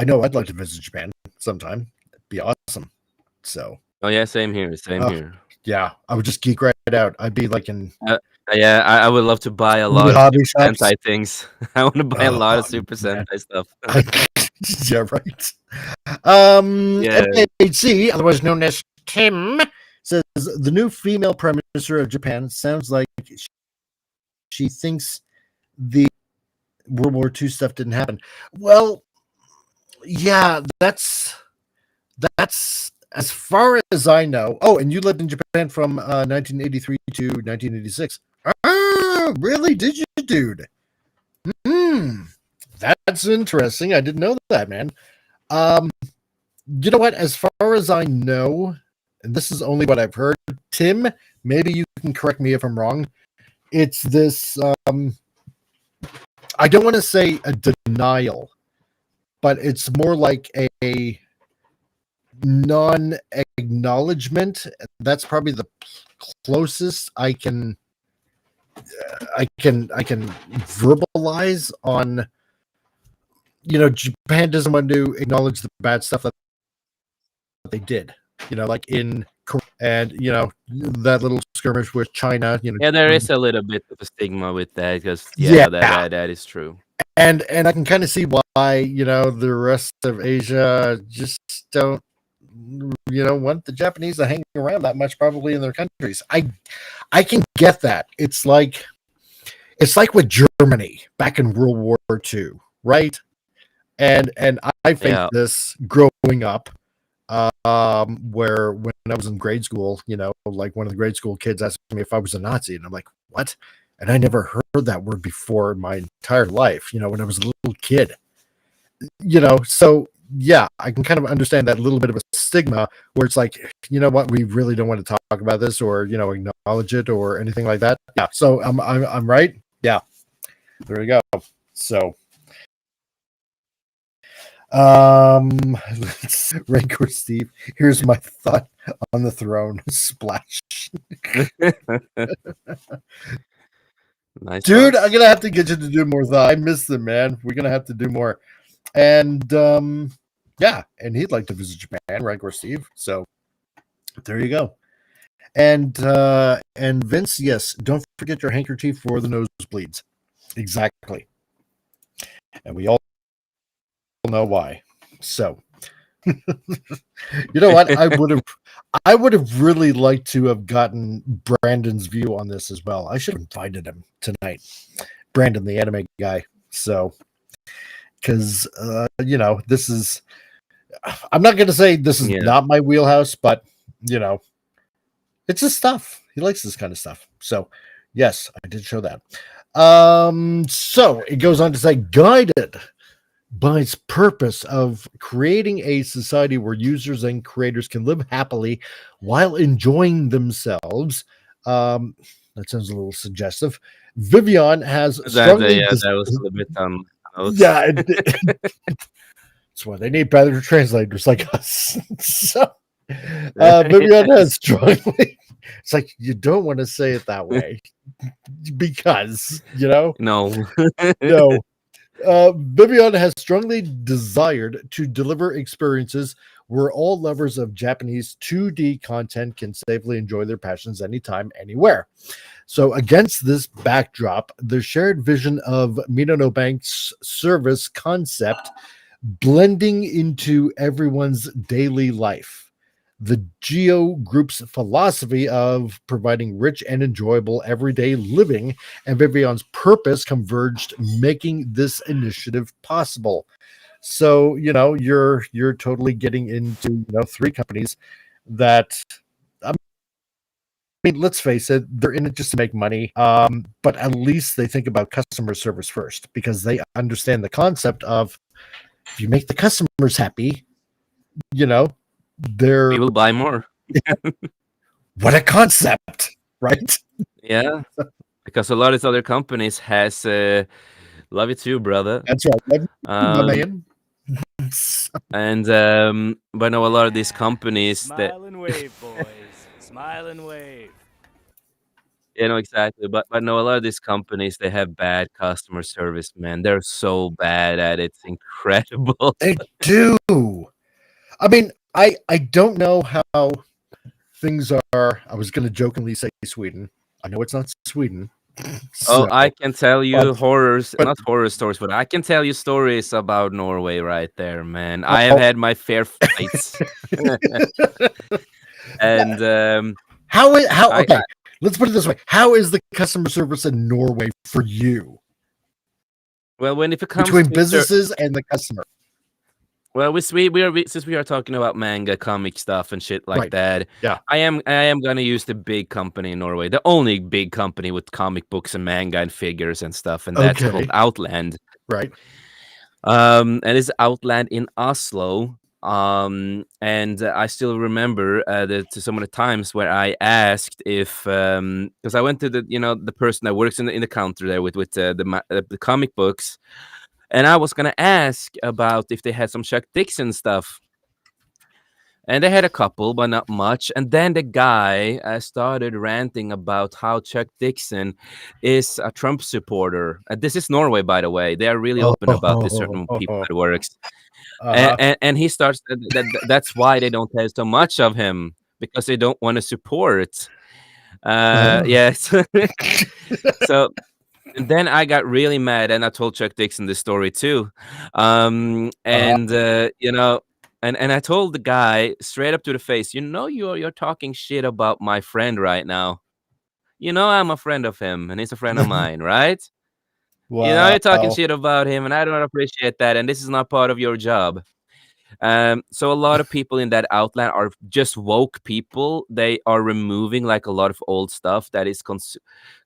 know I'd like to visit Japan sometime. It'd be awesome. So. Oh yeah, same here. Same here. Yeah, I would just geek right out. I'd be like in. Yeah, I would love to buy a lot of hobby Super shops. Sentai things. I want to buy a lot of Super man. Sentai stuff. Yeah, right. Yeah. MHC, otherwise known as Tim, says the new female prime minister of Japan sounds like she thinks the World War II stuff didn't happen. Well, yeah, that's as far as I know. Oh, and you lived in Japan from 1983 to 1986. Ah, really? Did you, dude? That's interesting. I didn't know that, man. You know what? As far as I know, and this is only what I've heard, Tim, maybe you can correct me if I'm wrong. It's this, I don't want to say a denial, but it's more like a non-acknowledgement. That's probably the closest I can verbalize on. Japan doesn't want to acknowledge the bad stuff that they did. Like in and that little skirmish with China. Yeah, there is a little bit of a stigma with that because that is true. And I can kind of see why the rest of Asia just don't want the Japanese to hang around that much, probably in their countries. I can get that. It's like with Germany back in World War II, right? And I faced this growing up, where when I was in grade school, like one of the grade school kids asked me if I was a Nazi, and I'm like, what? And I never heard that word before in my entire life, when I was a little kid. So yeah, I can kind of understand that little bit of a stigma where it's like, what, we really don't want to talk about this or acknowledge it or anything like that. Yeah. So I'm right. Yeah. There we go. So Rancor Steve, here's my thought on the throne. Splash. Nice, dude. I'm gonna have to get you to do more thought. I miss them, man. We're gonna have to do more. And yeah, and he'd like to visit Japan, Rancor Steve. So there you go. And Vince, yes, don't forget your handkerchief for the nosebleeds. Exactly. And we all know why. So you know what? I would have really liked to have gotten Brandon's view on this as well. I should have invited him tonight. Brandon, the anime guy. So because this is, I'm not gonna say this is not my wheelhouse, but it's his stuff. He likes this kind of stuff. So yes, I did show that. So it goes on to say, guided by its purpose of creating a society where users and creators can live happily while enjoying themselves. That sounds a little suggestive. Vivian has strongly that was a little bit That's why they need better translators like us. So, Viviana is strongly. It's like you don't want to say it that way because No. No. Viviana has strongly desired to deliver experiences where all lovers of Japanese 2D content can safely enjoy their passions anytime, anywhere. So, against this backdrop, the shared vision of Minono Bank's service concept blending into everyone's daily life. The Geo Group's philosophy of providing rich and enjoyable everyday living and Vivian's purpose converged, making this initiative possible. So, you're totally getting into, three companies that, I mean, let's face it, they're in it just to make money. But at least they think about customer service first because they understand the concept of if you make the customers happy, they're We will buy more. what a concept, right? Yeah, because a lot of other companies has love you too, brother. That's right. Um, Man. and but no, a lot of these companies that Smile and wave, boys. Smile and wave. exactly. But no, a lot of these companies they have bad customer service, man. They're so bad at it. It's incredible. They do. I mean, I don't know how things are. I was going to jokingly say Sweden. I know it's not Sweden. Oh, So, I can tell you but- horrors, but- not horror stories, but I can tell you stories about Norway right there, man. I have Oh. had my fair fights. And how I- okay, let's put it this way. How is the customer service in Norway for you well, when if it comes between to businesses and the customer? well, since we are talking about manga, comic stuff, and shit like Right. that. Yeah. I am gonna use the big company in Norway, the only big company with comic books and manga and figures and stuff, and that's Okay. called Outland. Right. And it's Outland in Oslo. And I still remember some of the times where I asked if because I went to the person that works in the counter there with the comic books, and I was gonna ask about if they had some Chuck Dixon stuff. And they had a couple, but not much. And then the guy started ranting about how Chuck Dixon is a Trump supporter. This is Norway, by the way. They are really open about this certain people that works. And he starts that's why they don't have so much of him because they don't want to support. Yes. So then I got really mad and I told Chuck Dixon this story too. And I told the guy straight up to the face, you're talking shit about my friend right now. I'm a friend of him and he's a friend of mine, right? Wow. You're talking shit about him and I don't appreciate that. And this is not part of your job. So a lot of people in that Outland are just woke people. They are removing like a lot of old stuff that is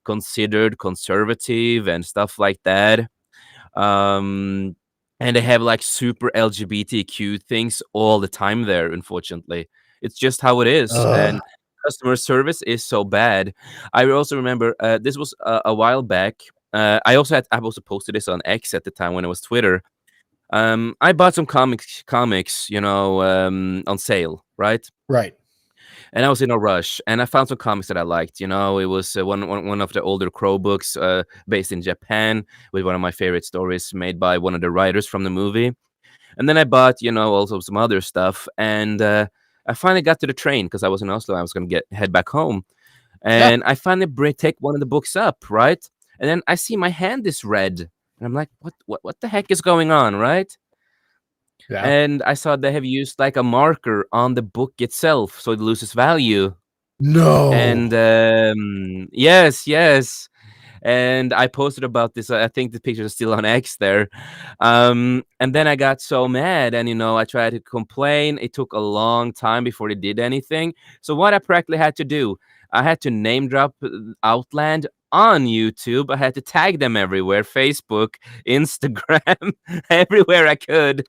considered conservative and stuff like that. And they have like super LGBTQ things all the time there. Unfortunately, it's just how it is. And customer service is so bad. I also remember this was a while back. I also posted this on X at the time when it was Twitter. I bought some comics, on sale, right? Right. And I was in a rush, and I found some comics that I liked. It was one of the older Crow books, based in Japan, with one of my favorite stories made by one of the writers from the movie. And then I bought, also some other stuff, and I finally got to the train because I was in Oslo. I was gonna head back home, and I finally take one of the books up, right? And then I see my hand is red, and I'm like, what the heck is going on, right? Yeah. And I saw they have used like a marker on the book itself, so it loses value. No. And yes. And I posted about this. I think the picture is still on X there. And then I got so mad, and I tried to complain. It took a long time before they did anything. So what I practically had to do, I had to name drop Outland on YouTube. I had to tag them everywhere, Facebook, Instagram, everywhere I could.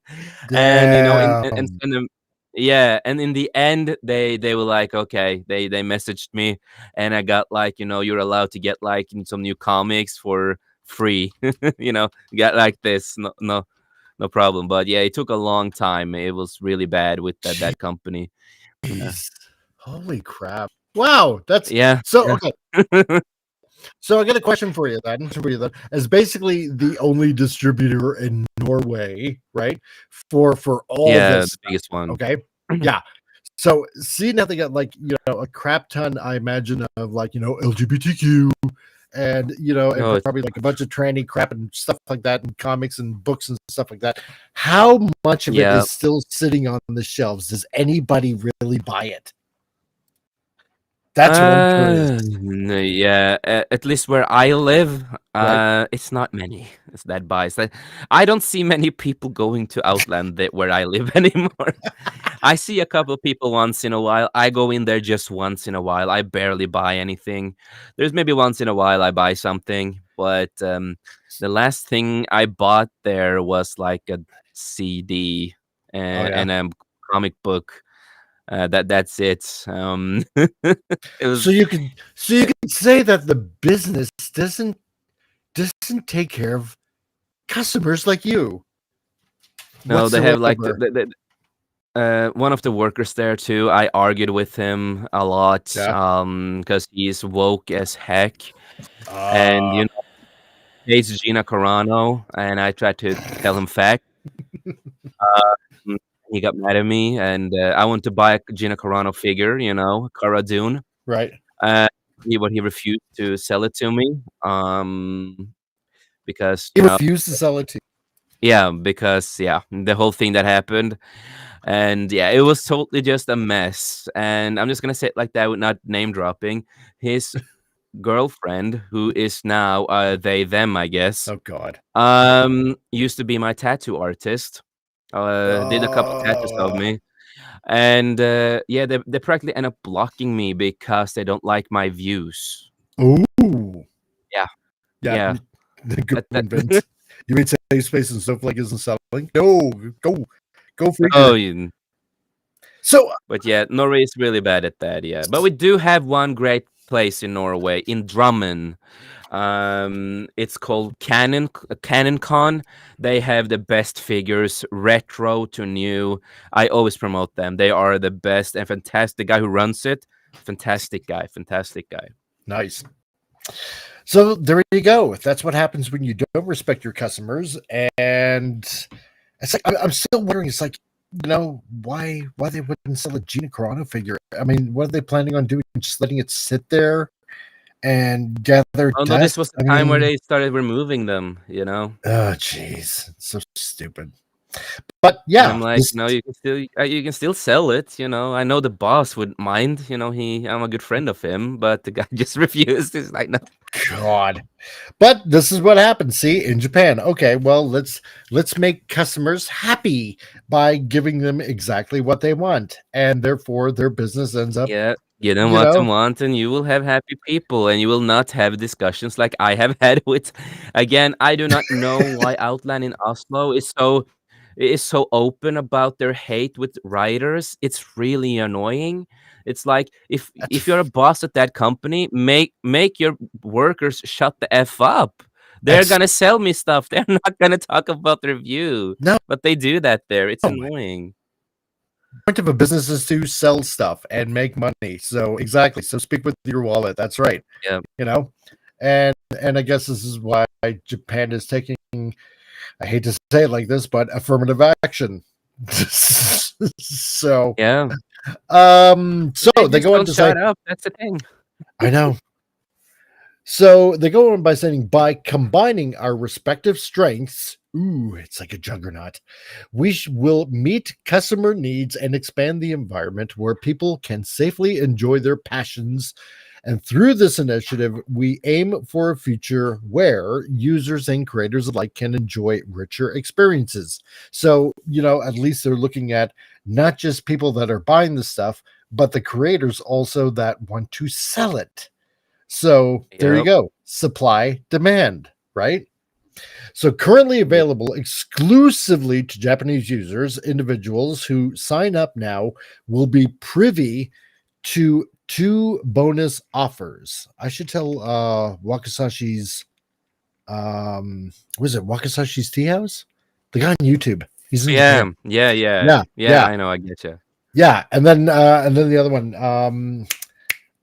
And and send them. Yeah, and in the end, they were like, okay, they messaged me, and I got like, you're allowed to get like some new comics for free. You got like this, no no problem. But yeah, it took a long time. It was really bad with that company. Jeez. Holy crap. Wow. That's Yeah. so Yeah. okay. So I got a question for you then. As basically the only distributor in Norway, right? For all Yeah, this the stuff. biggest one. Okay. Yeah. So see now they got like, a crap ton, I imagine, of like, LGBTQ and Oh, and probably like a bunch of tranny crap and stuff like that, and comics and books and stuff like that. How much of it yeah. is still sitting on the shelves? Does anybody really buy it? That's what I'm curious. Yeah, at least where I live, Right. it's not many. It's that buys. I don't see many people going to Outland where I live anymore. I see a couple people once in a while. I go in there just once in a while. I barely buy anything. There's maybe once in a while I buy something, but the last thing I bought there was like a CD Oh yeah. and a comic book. That's it. It So was you could say that the business doesn't take care of customers like you no, they have like whatsoever. one of the workers there too. I argued with him a lot Yeah. because he's woke as heck, and Uh, hates Gina Carano, and I tried to tell him fact. Mm, he got mad at me, and I want to buy a Gina Carano figure, Cara Dune. right. Uh, he refused to sell it to me. Because He refused to sell it to yeah, the whole thing that happened. And yeah, it was totally just a mess. And I'm just gonna say it like that with not name dropping. His girlfriend, who is now they them, I guess, you. Oh God. used to be my tattoo artist. Did a couple tattoos of Oh. me. And yeah, they practically end up blocking me because they don't like my views. Ooh. Yeah, Yeah. yeah. Go That Vince. You mean Safe Space and Snowflake isn't selling? No. Go oh, figure. So but yeah, Norway is really bad at that. Yeah, but we do have one great place in Norway, in Drammen. It's called Canon Con. They have the best figures, retro to new. I always promote them. They are the best and fantastic. The guy who runs it, fantastic guy, fantastic guy. nice. So there you go. That's what happens when you don't respect your customers. And it's like I'm still wondering. It's like, why they wouldn't sell a Gina Carano figure? I mean, what are they planning on doing? Just letting it sit there and gather Oh no, this dust? was the I time where mean, they started removing them. oh jeez, so stupid. But And yeah, I'm like, this no, you can still sell it. I know the boss wouldn't mind. I'm a good friend of him, but the guy just refused. He's like, no. God. But this is what happens. See, in Japan. Okay, well, let's make customers happy by giving them exactly what they want, and therefore their business ends up, Yeah, give them you what they know, want, and you will have happy people, and you will not have discussions like I have had with. Again, I do not know why Outland in Oslo is so open about their hate with writers. It's really annoying. It's like if you're a that's boss at that company, make your workers shut the f up. They're that's gonna sell me stuff. They're not gonna talk about their view, no. but they do that there. It's annoying. Point of a business is to sell stuff and make money. So exactly. So speak with your wallet. That's right. Yeah. You know, and I guess this is why Japan is taking. I hate to say it like this, but affirmative action. So, Yeah. so They they just go on don't to say, shut up. That's the thing. I know. So they go on by saying, by combining our respective strengths, ooh, it's like a juggernaut, we will meet customer needs and expand the environment where people can safely enjoy their passions. And through this initiative, we aim for a future where users and creators alike can enjoy richer experiences. So, at least they're looking at not just people that are buying the stuff, but the creators also that want to sell it. So there you Yep. go. Supply, demand, right? So currently Yeah. available exclusively to Japanese users, individuals who sign up now will be privy to 2 bonus offers. I should tell Wakasashi's was it Wakasashi's Tea House? The guy on YouTube. He's in Yeah, Japan. yeah. Yeah. I know. I get you. Yeah, and then the other one,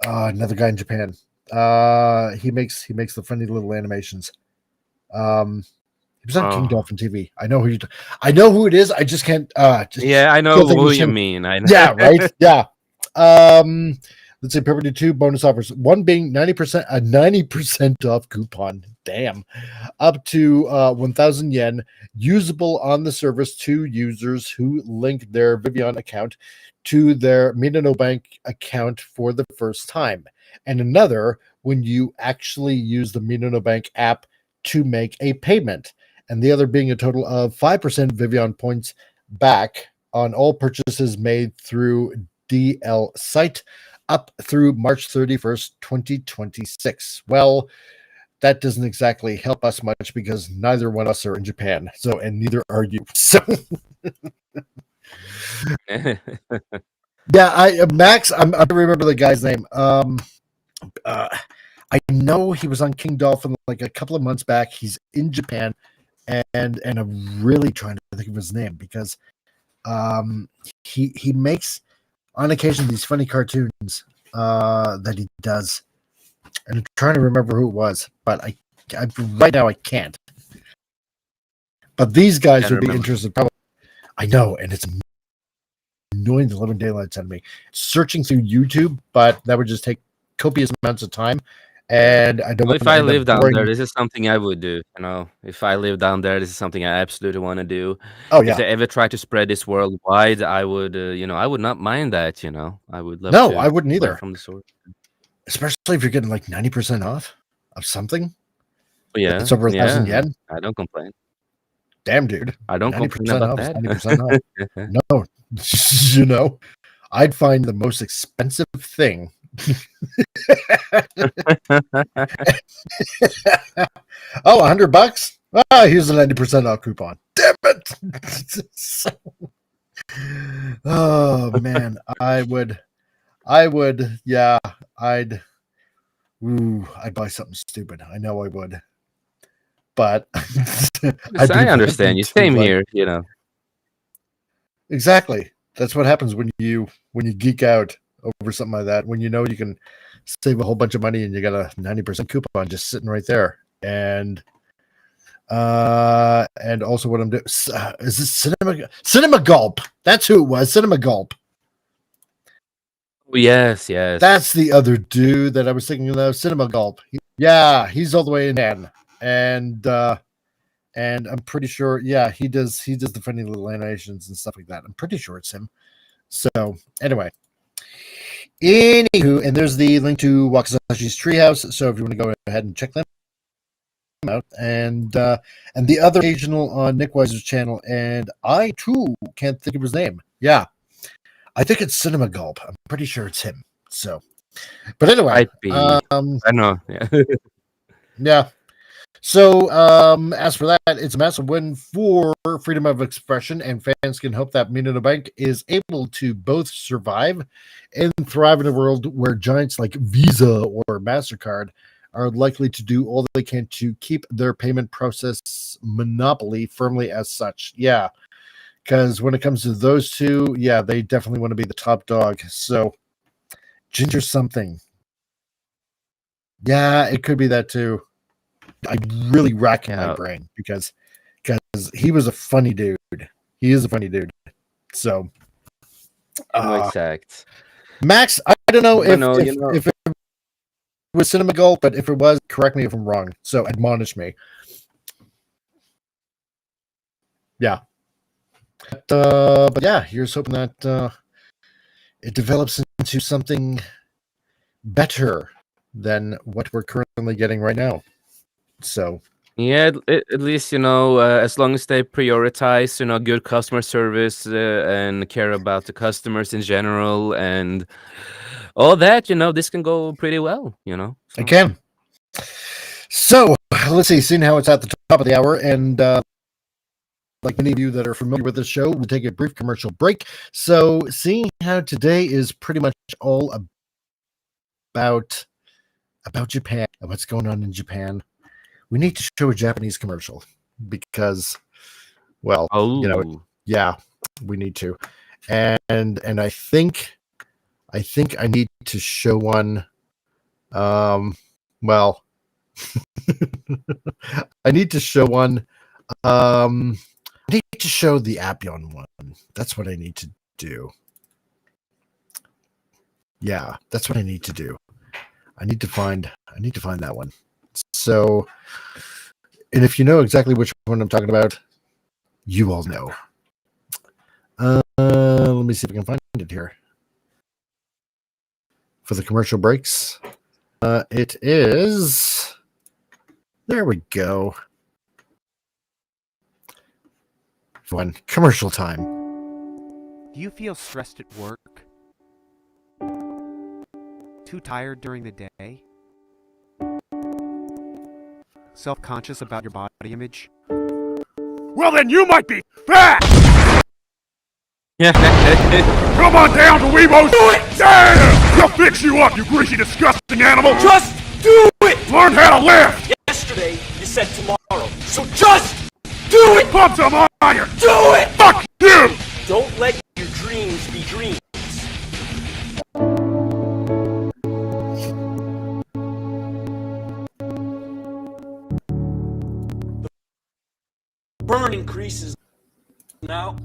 another guy in Japan. He makes the funny little animations. He was on King Dolphin TV. I know who it is. I just can't. Yeah, I know can't think of who his you name. mean. I know. Yeah, right. Yeah. Let's say Pepper 2 bonus offers. One being 90% off coupon. Damn. Up to 1,000 yen, usable on the service to users who link their Vivian account to their Minano Bank account for the first time. And another when you actually use the Minano Bank app to make a payment. And the other being a total of 5% Vivian points back on all purchases made through DL site up through March 31st, 2026. Well, that doesn't exactly help us much because neither one of us are in Japan. So, and neither are you. So, yeah, Max, I don't remember the guy's name. I know he was on King Dolphin like a couple of months back. He's in Japan, and I'm really trying to think of his name because he makes on occasion these funny cartoons that he does, and I'm trying to remember who it was, but I right now I can't. But these guys would be interested. Probably, I know, and it's annoying the living daylights out of me searching through YouTube, but that would just take copious amounts of time. And I don't. Well, if I live down there, this is something I would do. You know, if I live down there, this is something I absolutely want to do. Oh yeah. If they ever try to spread this worldwide, I would, I would not mind that. I would love. No, to I wouldn't either. From the source, especially if you're getting like 90% off of something. Yeah, it's over 1,000 yen. I don't complain. Damn, dude. I don't complain about that. 90% off. No, I'd find the most expensive thing. Oh, $100? Ah, here's a 90% off coupon. Damn it. Oh man, I'd buy something stupid. I know I would. But I understand you. Same here, Exactly. That's what happens when you geek out over something like that. When you know you can save a whole bunch of money and you got a 90% coupon just sitting right there. And also what I'm doing is this Cinema Gulp. That's who it was. Cinema Gulp. Yes. That's the other dude that I was thinking of. Cinema Gulp. He's all the way in Japan. And I'm pretty sure, he does the funny little animations and stuff like that. I'm pretty sure it's him. So anyway, anywho, and there's the link to Wakasashi's Treehouse. So if you want to go ahead and check them out, and the other occasional on Nick Weiser's channel, and I too can't think of his name. Yeah, I think it's Cinema Gulp. I'm pretty sure it's him. So, but anyway, I know. Yeah. Yeah. So, as for that, it's a massive win for freedom of expression, and fans can hope that Minano Bank is able to both survive and thrive in a world where giants like Visa or MasterCard are likely to do all they can to keep their payment process monopoly firmly as such. Yeah, because when it comes to those two, they definitely want to be the top dog. So, ginger something. Yeah, it could be that too. I really rack my brain because he was a funny dude. He is a funny dude. So, exact. Max, I don't know if it was Cinema Gulp, but if it was, correct me if I'm wrong. So admonish me. Yeah. But here's hoping that it develops into something better than what we're currently getting right now. So at least as long as they prioritize good customer service and care about the customers in general and all that, this can go pretty well. So. It can. So let's see. Seeing how it's at the top of the hour, and like many of you that are familiar with this show, we'll take a brief commercial break. So seeing how today is pretty much all about Japan and what's going on in Japan, we need to show a Japanese commercial because Well, Oh, yeah, we need to. And I think I need to show one. Well, I need to show one. I need to show the Appion one. That's what I need to do. Yeah, that's what I need to do. I need to find that one. So, and if you know exactly which one I'm talking about, you all know. Let me see if I can find it here. For the commercial breaks, it is. There we go. One commercial time. Do you feel stressed at work? Too tired during the day? Self-conscious about your body image? Well, then you might be fat! yeah. Come on down to Weebo's! Do it! Yeah! He'll fix you up, you greasy, disgusting animal! Just do it! Learn how to lift! Yesterday, you said tomorrow. So just do it! Pump some iron! Do it! Fuck you! Don't let your dreams be dreams. The burn increases now.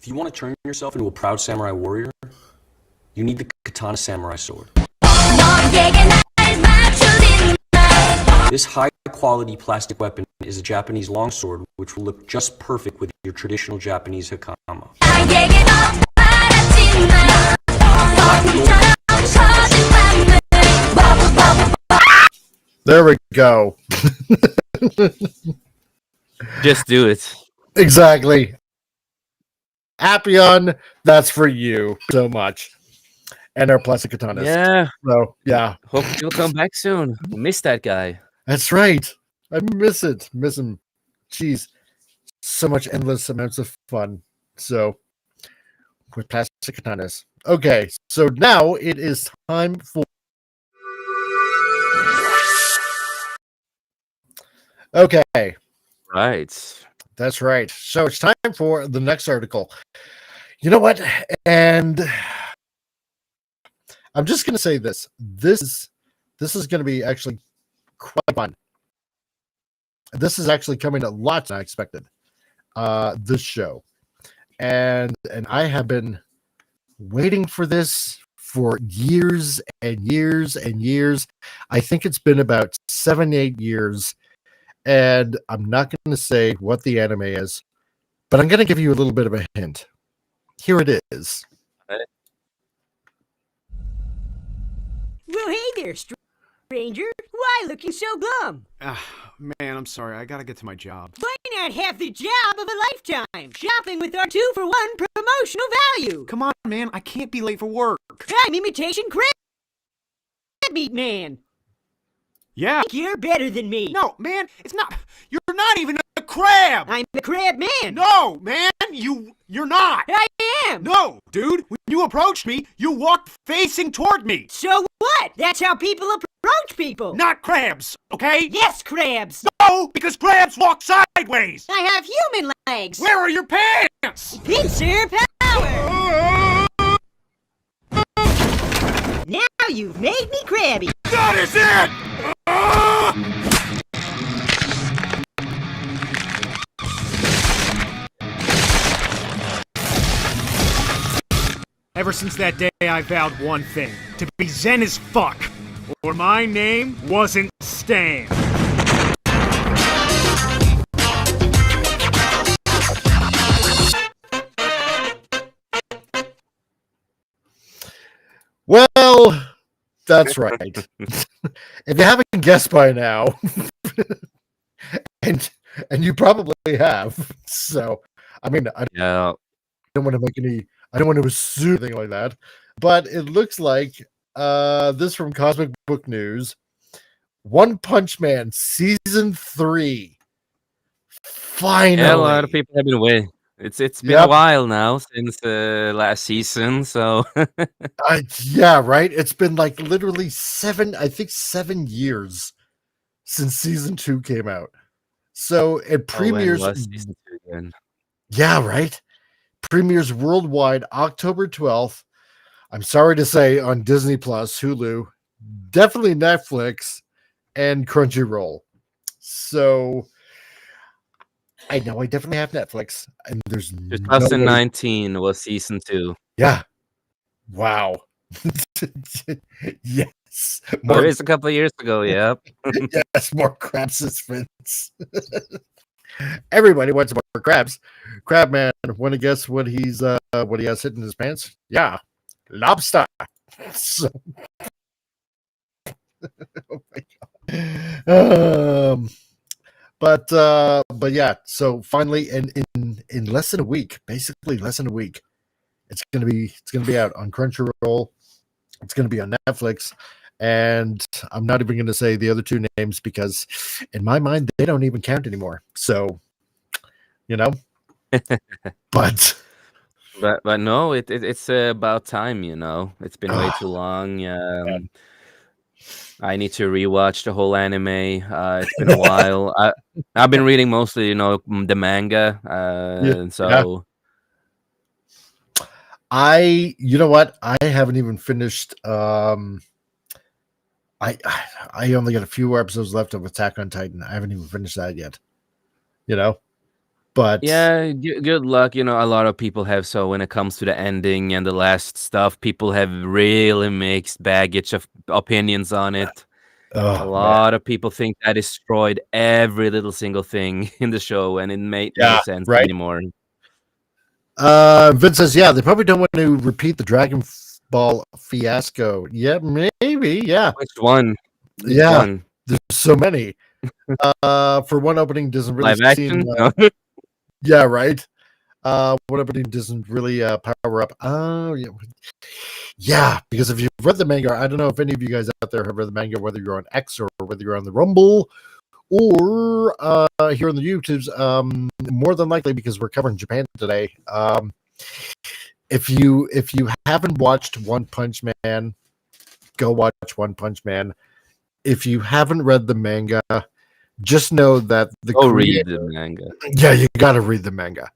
If you want to turn yourself into a proud samurai warrior, you need the katana samurai sword. This high-quality plastic weapon is a Japanese longsword, which will look just perfect with your traditional Japanese hakama. There we go. Just do it. Exactly. Appion, that's for you so much. And our plastic katanas. Yeah. So, yeah. Hope you'll come back soon. Miss that guy. That's right. I miss it. Miss him. Jeez. So much endless amounts of fun. So, with plastic katanas. Okay. So now it is time for. Okay. Right. That's right. So it's time for the next article. You know what? And I'm just going to say this. This is going to be actually quite fun. This is actually coming a lot than I expected. This show. And I have been waiting for this for years and years and years. I think it's been about 7-8 years. And I'm not going to say what the anime is, but I'm going to give you a little bit of a hint. Here it is. Well, hey there, stranger. Why looking so glum? Man, I'm sorry. I gotta get to my job. Why not have the job of a lifetime? Shopping with our 2-for-1 promotional value. Come on, man. I can't be late for work. I'm imitation crab meat man. Yeah. You're better than me. No, man. It's not. You're not even a crab. I'm the crab man. No, man. You're not. I am. No, dude. When you approached me, you walked facing toward me. So what? That's how people approach people. Not crabs, okay? Yes, crabs. No, because crabs walk sideways. I have human legs. Where are your pants? Pincer power. Now you've made me crabby. That is it! Ever since that day, I vowed one thing. To be zen as fuck. Or my name wasn't Stan. Well, that's right. If you haven't guessed by now, and you probably have, so I mean, I don't want to make any. I don't want to assume anything like that, but it looks like this from Cosmic Book News: One Punch Man Season 3. Finally, Yeah, a lot of people have been waiting. It's been a Yep. while now since last season, so Yeah, right. It's been like literally 7 years since season 2 came out. So it oh, when premieres. was season 2 again? Yeah, right. Premieres worldwide October 12th. I'm sorry to say on Disney Plus, Hulu, definitely Netflix, and Crunchyroll. So I know I definitely have Netflix, and there's no way. 2019 was season 2. Yeah. Wow. Yes. So More, it's a couple of years ago, yep. yes, more crab suspense. Everybody wants more crabs. Crab man, want to guess what he has hidden in his pants? Yeah. Lobster. So, oh my God. But yeah, so finally in less than a week, basically less than a week, it's gonna be out on Crunchyroll. It's gonna be on Netflix, and I'm not even gonna say the other two names because in my mind they don't even count anymore. So, but But no, it's about time, It's been way too long. man. I need to rewatch the whole anime. It's been a while. I've been reading mostly, the manga. And Yeah. so You know what? I haven't even finished. I only got a few episodes left of Attack on Titan. I haven't even finished that yet. But yeah, good luck. A lot of people have. So when it comes to the ending and the last stuff, people have really mixed baggage of opinions on it. A lot of people think that destroyed every little single thing in the show, and it made no sense anymore. Vince says, yeah, they probably don't want to repeat the Dragon Ball fiasco. Yeah, maybe. Yeah. Which one? Yeah. One? There's so many. For one opening doesn't really Live seem. action? Yeah, right. One opening doesn't really power up. Oh, yeah. Yeah, because if you've read the manga, I don't know if any of you guys out there have read the manga, whether you're on X or whether you're on the Rumble or here on the YouTubes, more than likely because we're covering Japan today. If you haven't watched One Punch Man, go watch One Punch Man. If you haven't read the manga, just know that read the manga. Yeah, you got to read the manga.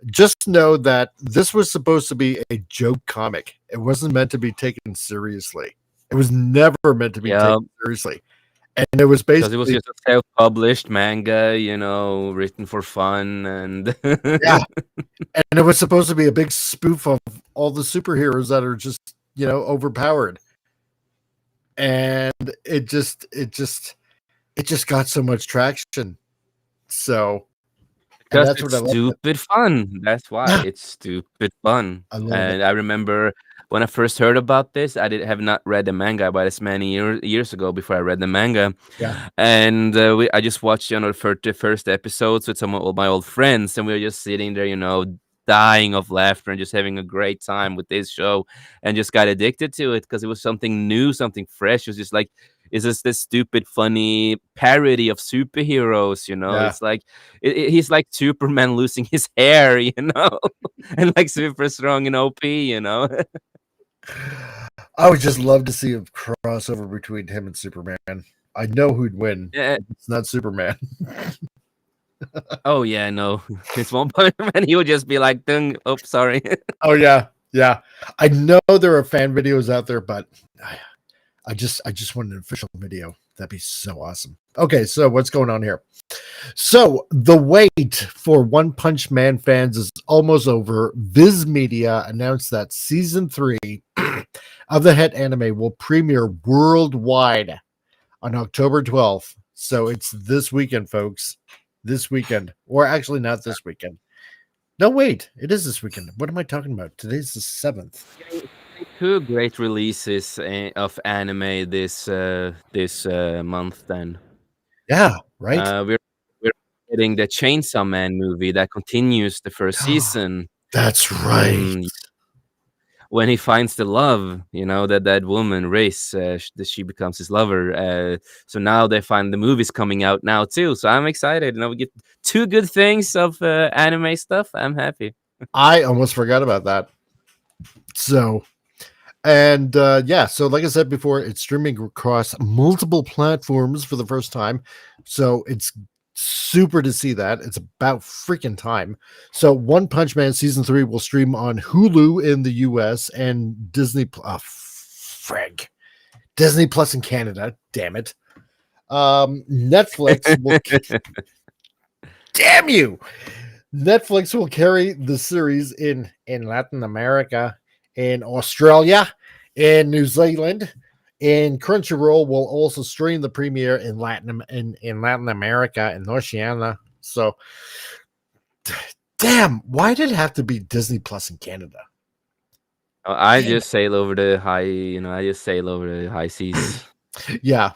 Just know that this was supposed to be a joke comic. It wasn't meant to be taken seriously. It was never meant to be taken seriously. And it was basically... Because it was just a self-published manga, written for fun. And yeah. And it was supposed to be a big spoof of all the superheroes that are just, overpowered. And it just got so much traction. So... Because it's stupid fun. That's why it's stupid fun. I remember when I first heard about this, I have not read the manga, but it's many years ago before I read the manga. Yeah. And I just watched, the first episodes with some of my old friends, and we were just sitting there, dying of laughter and just having a great time with this show, and just got addicted to it because it was something new, something fresh. It was just like, is this stupid, funny parody of superheroes? It's like he's like Superman losing his hair, and like super strong and OP. I would just love to see a crossover between him and Superman. I know who'd win. Yeah. It's not Superman. Oh yeah, no. It's one point, and he would just be like, "Oh, sorry." Oh yeah. I know there are fan videos out there, but I just want an official video. That'd be so awesome. Okay, so what's going on here? So the wait for One Punch Man fans is almost over. Viz Media announced that season 3 of the hit anime will premiere worldwide on October 12th. So it's this weekend, folks. This weekend. Or actually not this weekend. No, wait. It is this weekend. What am I talking about? Today's the 7th. Two great releases of anime this month. Then, yeah, right. We're getting the Chainsaw Man movie that continues the first season. That's right. when he finds the love, that woman race, she becomes his lover. So now they find the movies coming out now too. So I'm excited. We get two good things of anime stuff. I'm happy. I almost forgot about that. So, and so like I said before, it's streaming across multiple platforms for the first time. So it's super to see that. It's about freaking time. So One Punch Man season 3 will stream on Hulu in the US and Disney Disney Plus in Canada. Damn it. Netflix will damn you. Netflix will carry the series in Latin America, in Australia, in New Zealand, and Crunchyroll will also stream the premiere in Latin America and Oceania. So, damn, why did it have to be Disney Plus in Canada? I just sail over the high, seas. Yeah,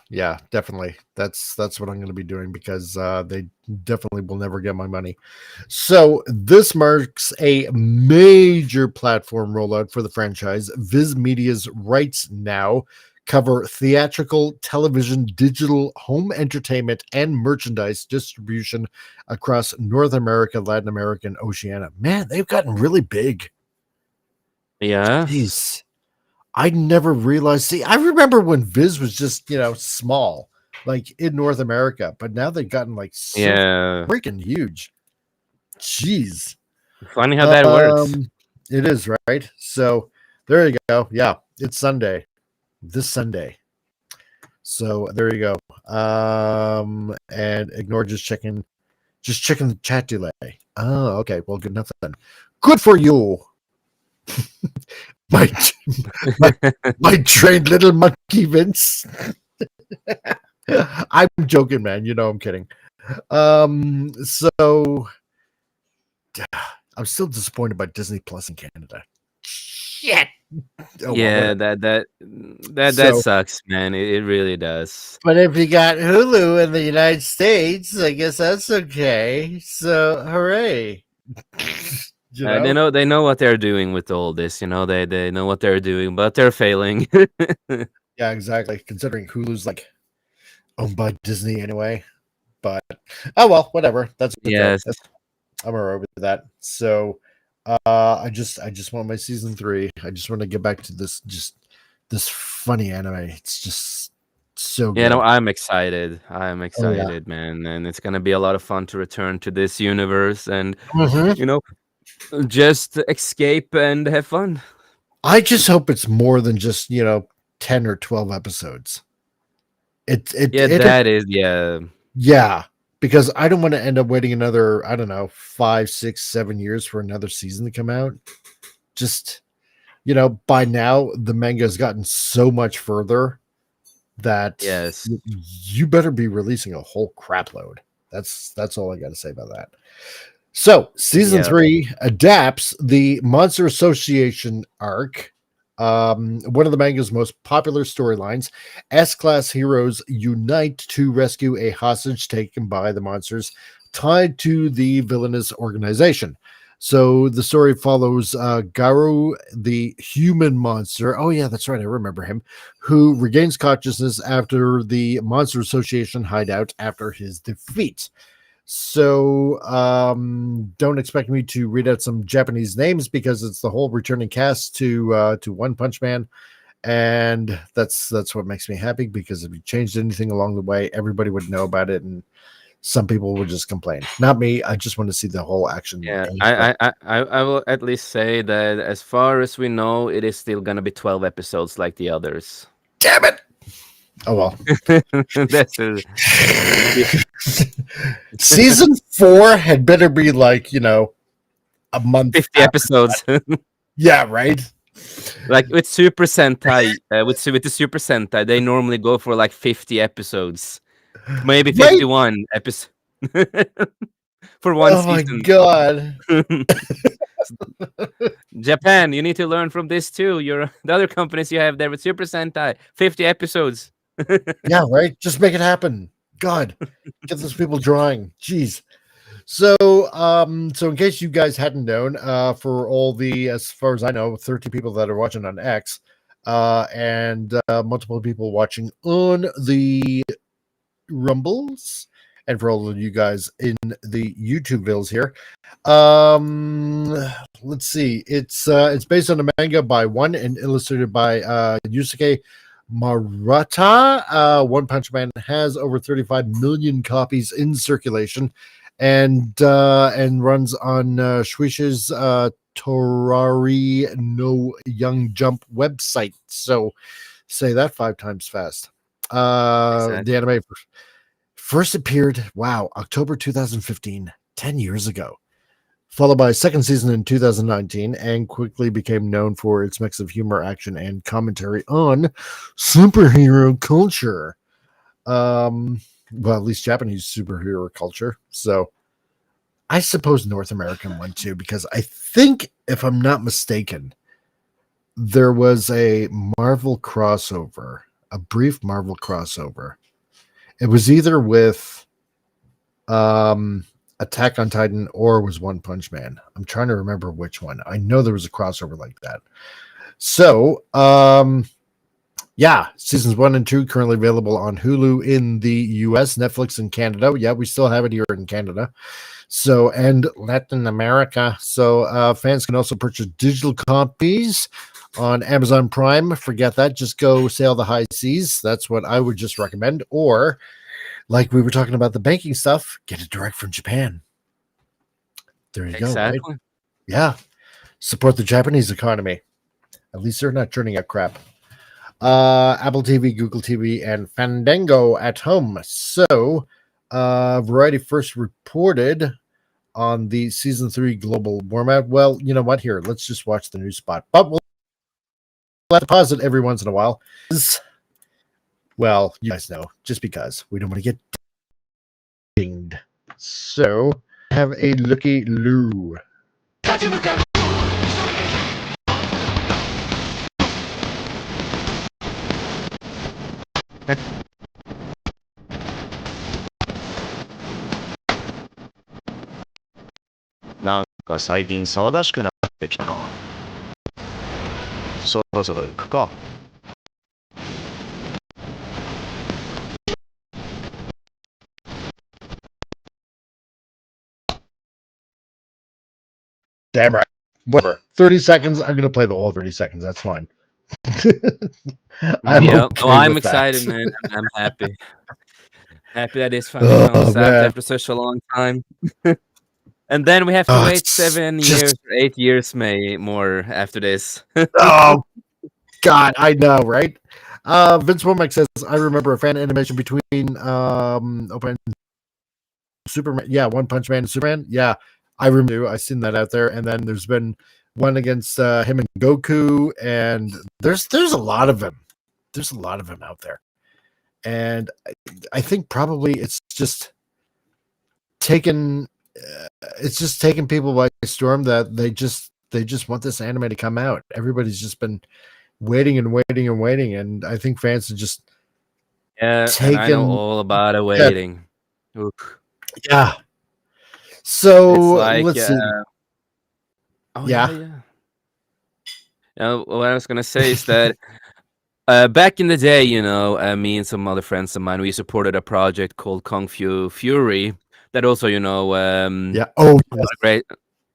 definitely. That's what I'm going to be doing because they definitely will never get my money. So this marks a major platform rollout for the franchise. Viz Media's rights now cover theatrical, television, digital, home entertainment, and merchandise distribution across North America, Latin America, and Oceania. Man, they've gotten really big. Yeah. Jeez. I never realized. See, I remember when Viz was just, small, like in North America, but now they've gotten like so freaking huge. Jeez. Funny how that works. It is, right? So there you go. Yeah, it's Sunday. This Sunday. So there you go. And ignore just checking the chat delay. Oh, okay. Well, good enough then. Good for you. my trained little monkey Vince. I'm joking, man. I'm kidding. So I'm still disappointed by Disney Plus in Canada. Shit. Oh, yeah, well, that sucks, man. It really does. But if you got Hulu in the United States, I guess that's okay. So hooray. They know what they're doing with all this. They know what they're doing, but they're failing. Yeah, exactly. Considering Hulu's like owned by Disney anyway. But oh well, whatever. That's yes. I'm alright with that. So I just want my season 3. I just want to get back to this funny anime. It's just so good. Yeah, no, I'm excited. Man, and it's gonna be a lot of fun to return to this universe and just escape and have fun. I just hope it's more than just 10 or 12 episodes. Yeah, because I don't want to end up waiting another 5, 6, 7 years for another season to come out. Just by now the manga has gotten so much further that you better be releasing a whole crap load. That's all I got to say about that. So, season 3 adapts the Monster Association arc, one of the manga's most popular storylines. S-class heroes unite to rescue a hostage taken by the monsters tied to the villainous organization. So, the story follows Garu, the human monster. Oh, yeah, that's right. I remember him. Who regains consciousness after the Monster Association hideout after his defeat. So don't expect me to read out some Japanese names because it's the whole returning cast to One Punch Man, and that's what makes me happy, because if you changed anything along the way, everybody would know about it, and some people would just complain. Not me. I just want to see the whole action. Yeah, I will at least say that as far as we know, it is still gonna be 12 episodes like the others. Damn it! Oh well. Season 4 had better be like a month. 50 episodes. Yeah, right. Like with Super Sentai, with the Super Sentai, they normally go for like 50 episodes, maybe 51 episodes for one season. Oh my god. Japan, you need to learn from this too. The other companies you have there with Super Sentai, 50 episodes. Yeah, right. Just make it happen. God, get those people drawing. Jeez. So, so in case you guys hadn't known, for all the, as far as I know, 30 people that are watching on X, and multiple people watching on the Rumbles, and for all of you guys in the YouTube villas here, let's see, it's based on a manga by One and illustrated by Yusuke Murata. One Punch Man has over 35 million copies in circulation, and runs on Shueisha's Torari no Young Jump website. So say that 5 times fast. Exactly. The anime first appeared, October 2015, 10 years ago, followed by a second season in 2019, and quickly became known for its mix of humor, action, and commentary on superhero culture. Well, at least Japanese superhero culture. So I suppose North American one too, because I think, if I'm not mistaken, there was a Marvel crossover, a brief Marvel crossover. It was either with Attack on Titan or was One Punch Man. I'm trying to remember which one. I know there was a crossover like that. So, seasons 1 and 2 currently available on Hulu in the US, Netflix in Canada. Yeah, we still have it here in Canada. So, and Latin America. So, fans can also purchase digital copies on Amazon Prime. Forget that. Just go sail the high seas. That's what I would just recommend. Or, like we were talking about the banking stuff, get it direct from Japan. There you go. Right? Yeah. Support the Japanese economy. At least they're not churning out crap. Apple TV, Google TV, and Fandango at home. So, Variety first reported on the season 3 global format. Well, you know what? Here, let's just watch the new spot. But we'll have to pause it every once in a while. Well, you guys know, just because we don't want to get dinged. So, have a looky loo. なんか最近騒がしくなってきたな。そろそろ行くか。Damn right. Whatever. 30 seconds. I'm going to play the whole 30 seconds. That's fine. I'm excited, man. I'm happy. Happy that this finally comes out after such a long time. And then we have to wait 7 years or 8 years more after this. Oh, God. I know, right? Vince Womack says, I remember a fan animation between Open Superman. Yeah, One Punch Man and Superman. Yeah, I remember. I've seen that out there. And then there's been one against him and Goku. And there's a lot of them. There's a lot of them out there. And I think probably it's just taken people by storm that they just want this anime to come out. Everybody's just been waiting and waiting and waiting, and I think fans are just and I know all about it waiting. Yeah. So like, let's see. Yeah. What I was gonna say is that back in the day, me and some other friends of mine, we supported a project called Kung Fu Fury. That also, great.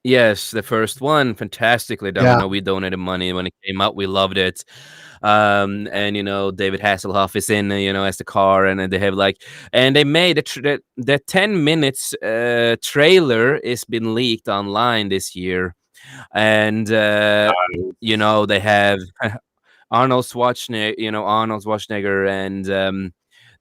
Yes, the first one, fantastically done. We donated money when it came out. We loved it. And David Hasselhoff is in, as the car, and they have and they made the 10 minutes trailer is been leaked online this year, and they have Arnold Schwarzenegger and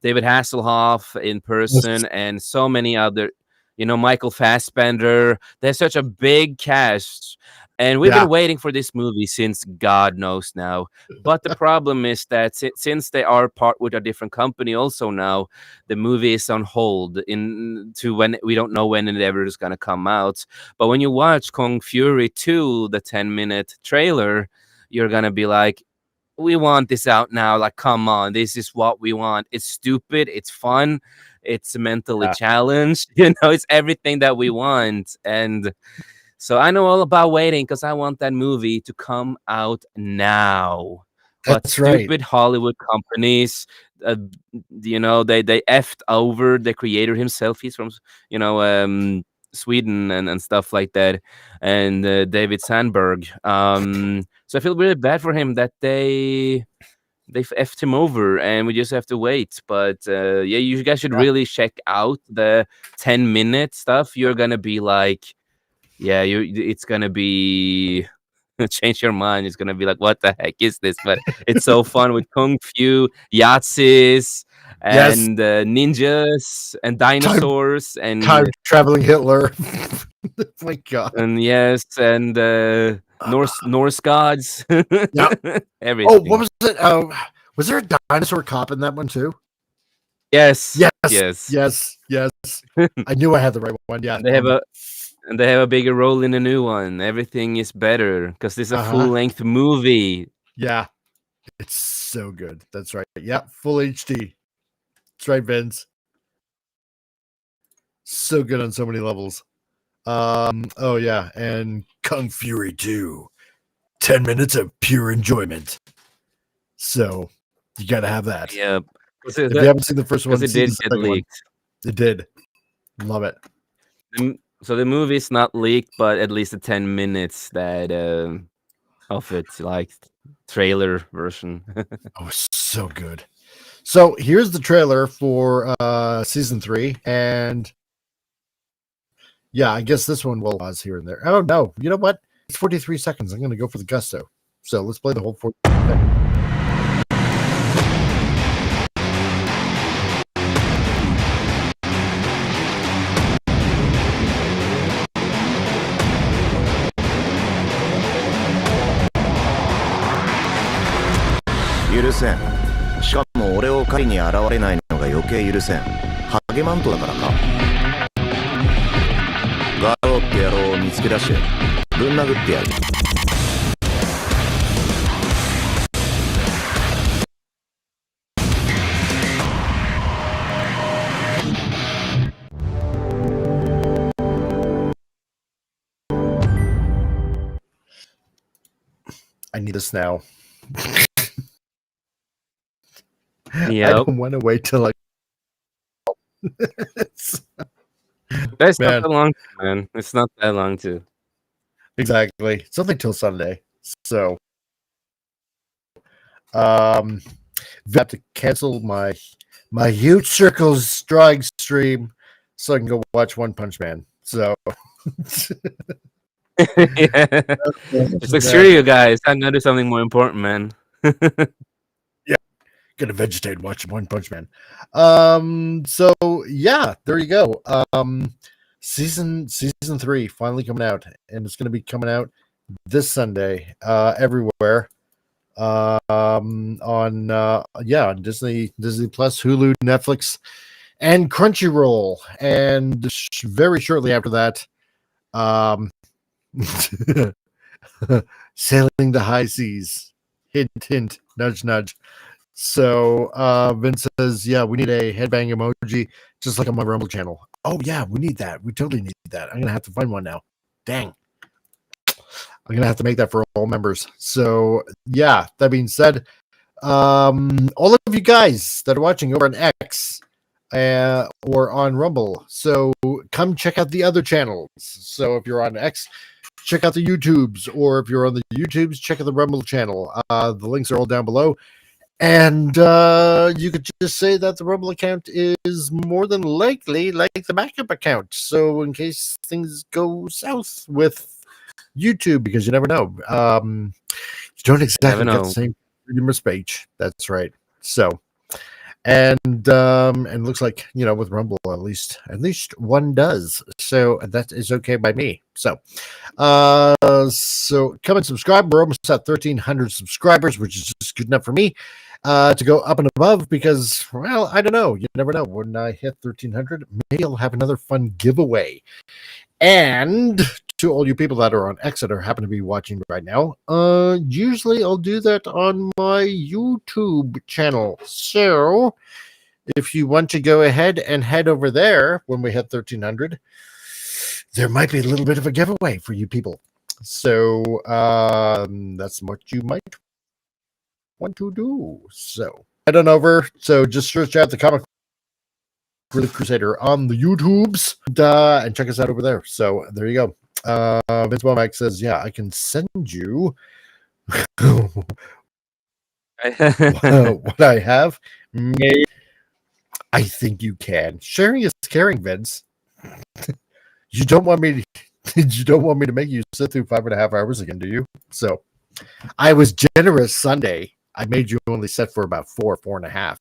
David Hasselhoff in person, and so many other, Michael Fassbender. There's such a big cast, and we've been waiting for this movie since God knows now. But the problem is that since they are part with a different company also now, the movie is on hold to when we don't know when it ever is going to come out. But when you watch Kung Fury 2, the 10-minute trailer, you're going to be like, we want this out now. Like, come on, this is what we want. It's stupid. It's fun. It's mentally challenged. You know, it's everything that we want. And so I know all about waiting because I want that movie to come out now. But That's right. stupid Hollywood companies, you know, they effed over the creator himself. He's from, you know, Sweden and stuff like that, and David Sandberg. So I feel really bad for him that they've effed him over, and we just have to wait. But yeah, you guys should really check out the 10-minute stuff. You're gonna be like, yeah, it's gonna be change your mind. It's gonna be like, what the heck is this? But it's so fun with kung fu, Yahtzees, and ninjas and dinosaurs and time traveling Hitler. Oh my God. And yes, and Norse gods. Everything. Oh, what was it? Was there a dinosaur cop in that one too? Yes. Yes. I knew I had the right one. Yeah. They have a bigger role in the new one. Everything is better because this is a full-length movie. Yeah, it's so good. That's right. Yeah, full HD. That's right, Vince. So good on so many levels. Oh yeah, and Kung Fury 2. 10 minutes of pure enjoyment. So you gotta have that. Yeah. If you haven't seen the first one, it did get leaked. It did. Love it. So the movie's not leaked, but at least the 10 minutes that of it, like trailer version. Oh, so good. So here's the trailer for season 3, and yeah, I guess this one will pause here and there. Oh no, you know what? It's 43 seconds. I'm going to go for the gusto. So let's play the whole 43 seconds. Yurusen. しかも俺を狩りに現れないのが余計許せん。ハゲマントだからか。ガローって野郎を見つけ出してぶん殴ってやる。I need this now. Yeah. I don't want to wait till like. That's not that long, man. It's not that long too. Exactly. It's only till Sunday. So I have to cancel my Huge Circles drawing stream so I can go watch One Punch Man. So It's like, screw you guys. I'm gonna do something more important, man. Yeah. Gonna vegetate watch One Punch Man. So yeah, there you go. Season 3 finally coming out, and it's gonna be coming out this Sunday everywhere. On Disney Plus, Hulu, Netflix, and Crunchyroll. And very shortly after that, Sailing the High Seas. Hint, hint, nudge, nudge. So Vince says, yeah, we need a headbang emoji, just like on my Rumble channel. Oh yeah, we need that. We totally need that. I'm gonna have to find one now. Dang. I'm gonna have to make that for all members. So yeah, that being said, all of you guys that are watching over on X or on Rumble, so come check out the other channels. So if you're on X, check out the YouTubes, or if you're on the YouTubes, check out the Rumble channel. The links are all down below. And you could just say that the Rumble account is more than likely like the backup account. So in case things go south with YouTube, because you never know. You don't exactly get the same freedom of speech. That's right. So, and looks like, you know, with Rumble at least one does. So that is okay by me. So, so come and subscribe. We're almost at 1,300 subscribers, which is just good enough for me to go up and above, because, well, I don't know. You never know. When I hit 1,300, maybe I'll have another fun giveaway. And to all you people that are on X that happen to be watching right now, usually I'll do that on my YouTube channel. So if you want to go ahead and head over there when we hit 1300, there might be a little bit of a giveaway for you people. So that's what you might want to do. So head on over. So just search out the Comic Relief Crusader on the YouTubes and check us out over there. So there you go. Vince Womack says, yeah, I can send you what I have. I think you can. Sharing is caring, Vince. You don't want me to make you sit through 5.5 hours again, do you? So I was generous Sunday. I made you only sit for about 4.5.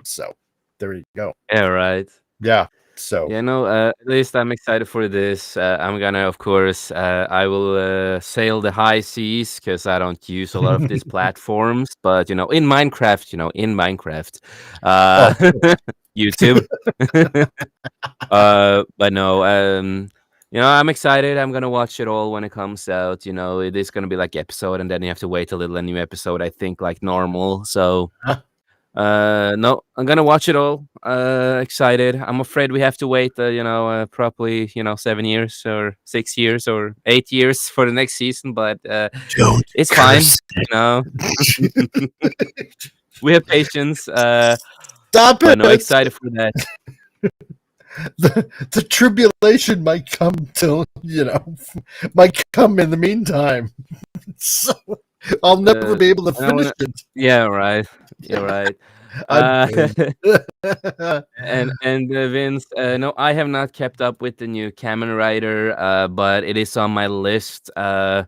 So there you go. Yeah, right. Yeah. So Yeah, no, at least I'm excited for this. I'm gonna, of course, I will sail the high seas because I don't use a lot of these platforms. But in Minecraft, YouTube. But no, I'm excited. I'm gonna watch it all when it comes out. It is gonna be like episode, and then you have to wait a little a new episode. I think like normal. So. No, I'm gonna watch it all. Excited. I'm afraid we have to wait, probably 7 years or 6 years or 8 years for the next season. But it's fine. We have patience. Stop but it! No, excited for that. The tribulation might come might come in the meantime. So I'll never be able to finish it. Yeah, right. You're right. And Vince, no, I have not kept up with the new Kamen Rider, but it is on my list. I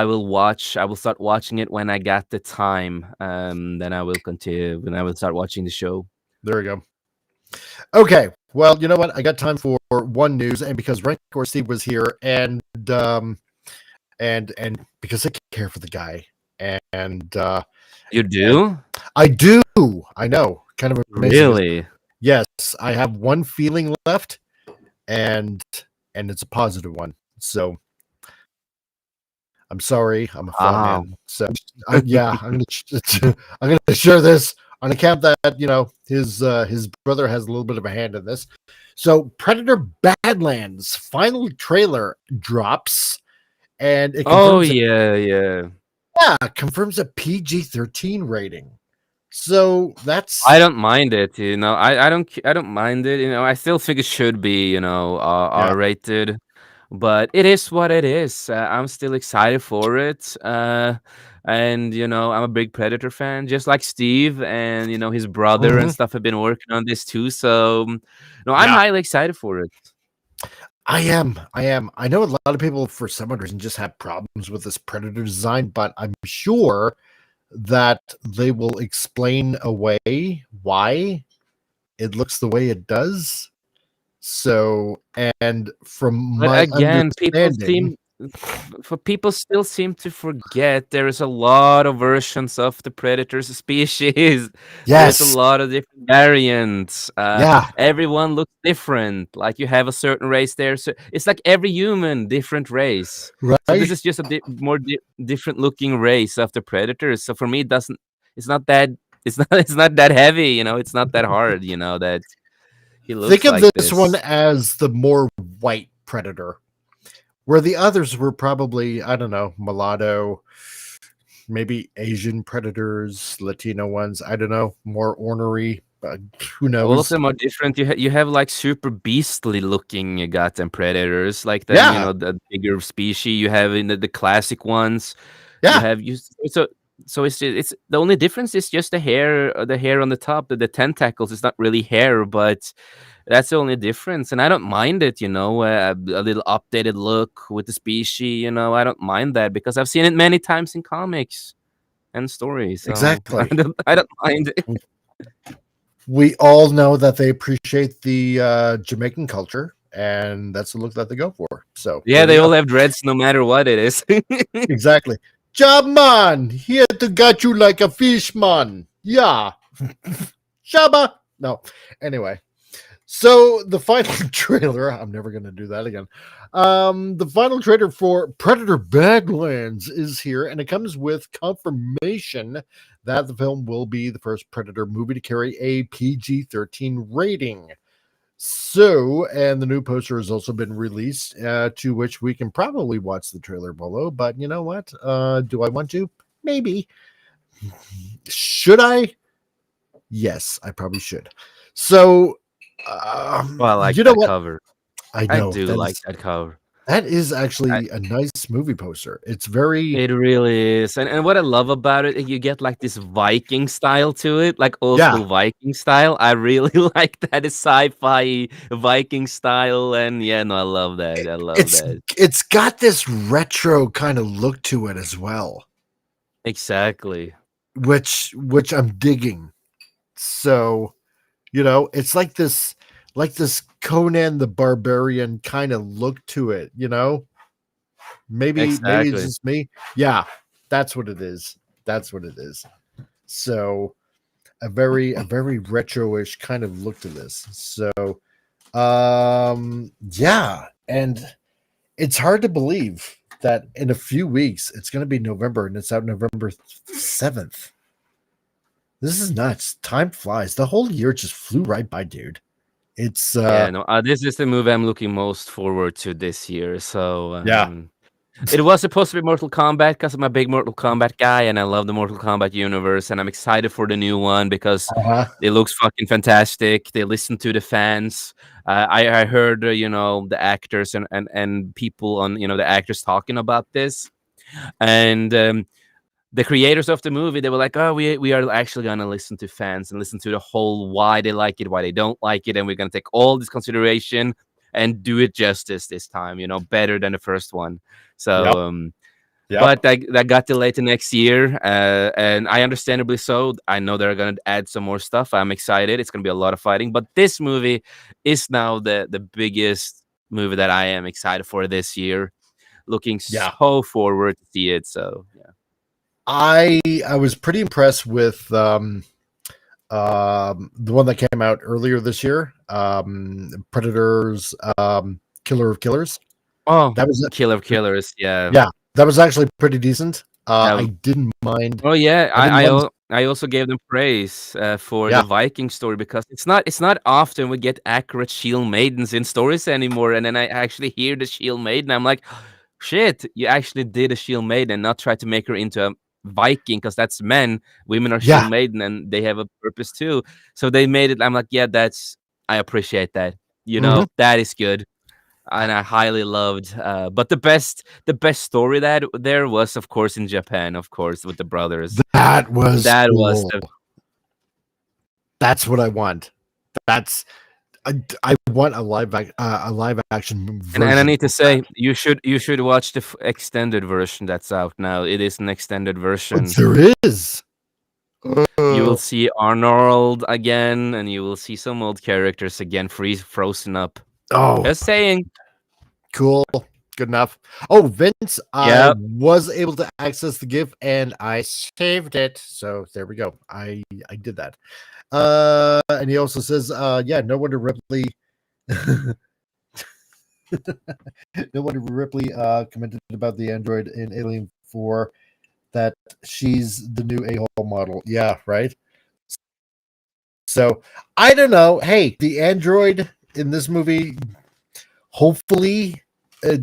will start watching it when I got the time. Then I will continue. When I will start watching the show. There we go. Okay. Well, you know what? I got time for one news, and because Rancor Steve was here, and because I care for the guy, and you do? I do. I know. Kind of amazing. Really? Yes. I have one feeling left, and it's a positive one. So I'm sorry. I'm a fan man. So yeah, I'm gonna share this on account that his brother has a little bit of a hand in this. So Predator Badlands final trailer drops, and it confirms confirms a PG-13 rating. So that's I don't mind it. I don't mind it. I still think it should be R-rated, but it is what it is. I'm still excited for it. And I'm a big Predator fan, just like Steve, and his brother and stuff have been working on this too. So I'm highly excited for it. I am. I know a lot of people, for some reason, just have problems with this Predator design, but I'm sure that they will explain away why it looks the way it does. So, and from my understanding, people still seem to forget there is a lot of versions of the Predator species. Yes. There's a lot of different variants. Everyone looks different. Like you have a certain race there. So it's like every human, different race. Right. So this is just a more different looking race of the Predators. So for me, it's not that heavy, it's not that hard, that he looks think of like this one as the more white Predator, where the others were probably, I don't know, mulatto, maybe Asian Predators, Latino ones, I don't know, more ornery, who knows. All of them are different. You have like super beastly looking goddamn Predators, like the bigger species you have in the classic ones. So it's the only difference is just the hair on the top, the tentacles. It's not really hair, but that's the only difference, and I don't mind it. A little updated look with the species. I don't mind that because I've seen it many times in comics and stories. So exactly, I don't mind it. We all know that they appreciate the Jamaican culture, and that's the look that they go for. So yeah, they all have dreads, no matter what it is. Exactly. Job man, here to get you like a fish man. Yeah. Shabba. No. Anyway. So the final trailer, I'm never going to do that again. The final trailer for Predator Badlands is here, and it comes with confirmation that the film will be the first Predator movie to carry a PG-13 rating. So, and the new poster has also been released, to which we can probably watch the trailer below. But you know what? Do I want to? Maybe. Should I? Yes, I probably should. So, Well, I like you know that what? cover. I know. I do like that cover. That is actually a nice movie poster. It's very... It really is. And what I love about it, you get like this Viking style to it, like old Yeah. school Viking style. I really like that. It's sci-fi Viking style. And yeah, no, I love that. I love that. It's got this retro kind of look to it as well, Exactly. which I'm digging. So, you know, it's like this Conan the Barbarian kind of look to it, you know? Maybe it's just me. Yeah, that's what it is. That's what it is. So a very retro-ish kind of look to this. So yeah, and it's hard to believe that in a few weeks it's going to be November, and it's out November 7th. This is nuts. Time flies. The whole year just flew right by, dude. It's Yeah, no, this is the movie I'm looking most forward to this year. So yeah. It was supposed to be Mortal Kombat because I'm a big Mortal Kombat guy and I love the Mortal Kombat universe, and I'm excited for the new one because it looks fucking fantastic. They listen to the fans. I heard you know, the actors and people on, you know, the actors talking about this, and the creators of the movie, they were like, oh, we are actually going to listen to fans and listen to the whole why they like it, why they don't like it, and we're going to take all this consideration and do it justice this time, you know, better than the first one. So but that got delayed to next year, and I understandably so. I know they're going to add some more stuff. I'm excited. It's going to be a lot of fighting, but this movie is now the biggest movie that I am excited for this year. Looking so forward to see it. So yeah, I was pretty impressed with the one that came out earlier this year, Predator's Killer of Killers. Oh, that was Killer of Killers. Yeah, that was actually pretty decent. I didn't mind. Oh yeah, I also gave them praise for the Viking story, because it's not often we get accurate shield maidens in stories anymore. And then I actually hear the shield maiden, I'm like, shit, you actually did a shield maiden, not try to make her into a Viking, because that's men. Women are shield maiden and they have a purpose too. So they made it. I'm like, yeah, I appreciate that. You know, that is good. And I highly loved, but the best story that there was, of course, in Japan, of course, with the brothers. That was cool. Was that's what I want. I want a live action version. And I need to say, you should watch the extended version that's out now. It is an extended version. There is. You will see Arnold again, and you will see some old characters again, frozen up. Oh, just saying. Cool. Good enough. Oh, Vince, I was able to access the GIF and I saved it. So there we go. I did that. And he also says, no wonder Ripley commented about the android in Alien 4 that she's the new A-hole model. Yeah, right. So I don't know. Hey, the android in this movie, hopefully I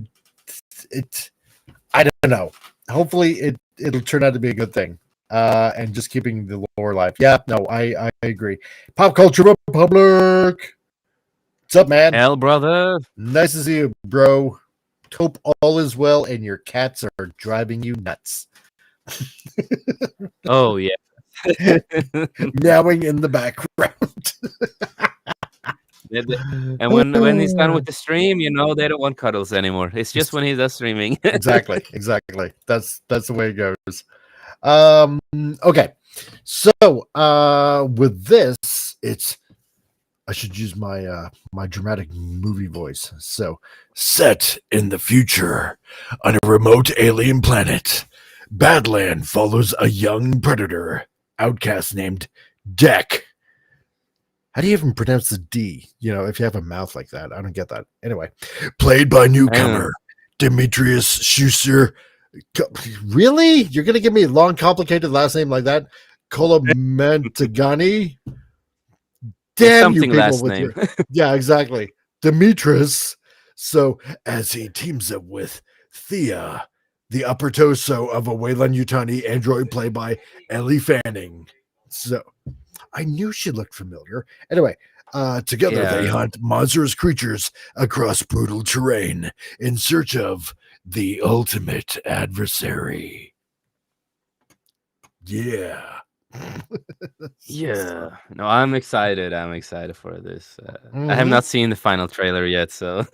don't know. Hopefully it'll turn out to be a good thing. And just keeping the lore alive. Yeah, no, I agree. Pop Culture Republic. What's up, man? Hell, brother. Nice to see you, bro. Hope all is well and your cats are driving you nuts. Oh, yeah. Meowing in the background. And when he's done with the stream, you know, they don't want cuddles anymore. It's just when he does streaming. Exactly. That's the way it goes. Okay. So with this, I should use my my dramatic movie voice. So, set in the future on a remote alien planet, Badland follows a young predator outcast named Deck. How do you even pronounce the D? You know, if you have a mouth like that, I don't get that. Anyway, played by newcomer Demetrius Schuster. Really? You're going to give me a long, complicated last name like that? Kolomentagani. It's Damn you something people last with name. your yeah, exactly. Demetris. So as he teams up with Thea, the upper torso of a Wayland Yutani android played by Ellie Fanning. So I knew she looked familiar. Anyway, together they Yeah. hunt monstrous creatures across brutal terrain in search of the ultimate adversary. Yeah. Yeah. No, I'm excited. I'm excited for this. I have Mhm. not seen the final trailer yet, so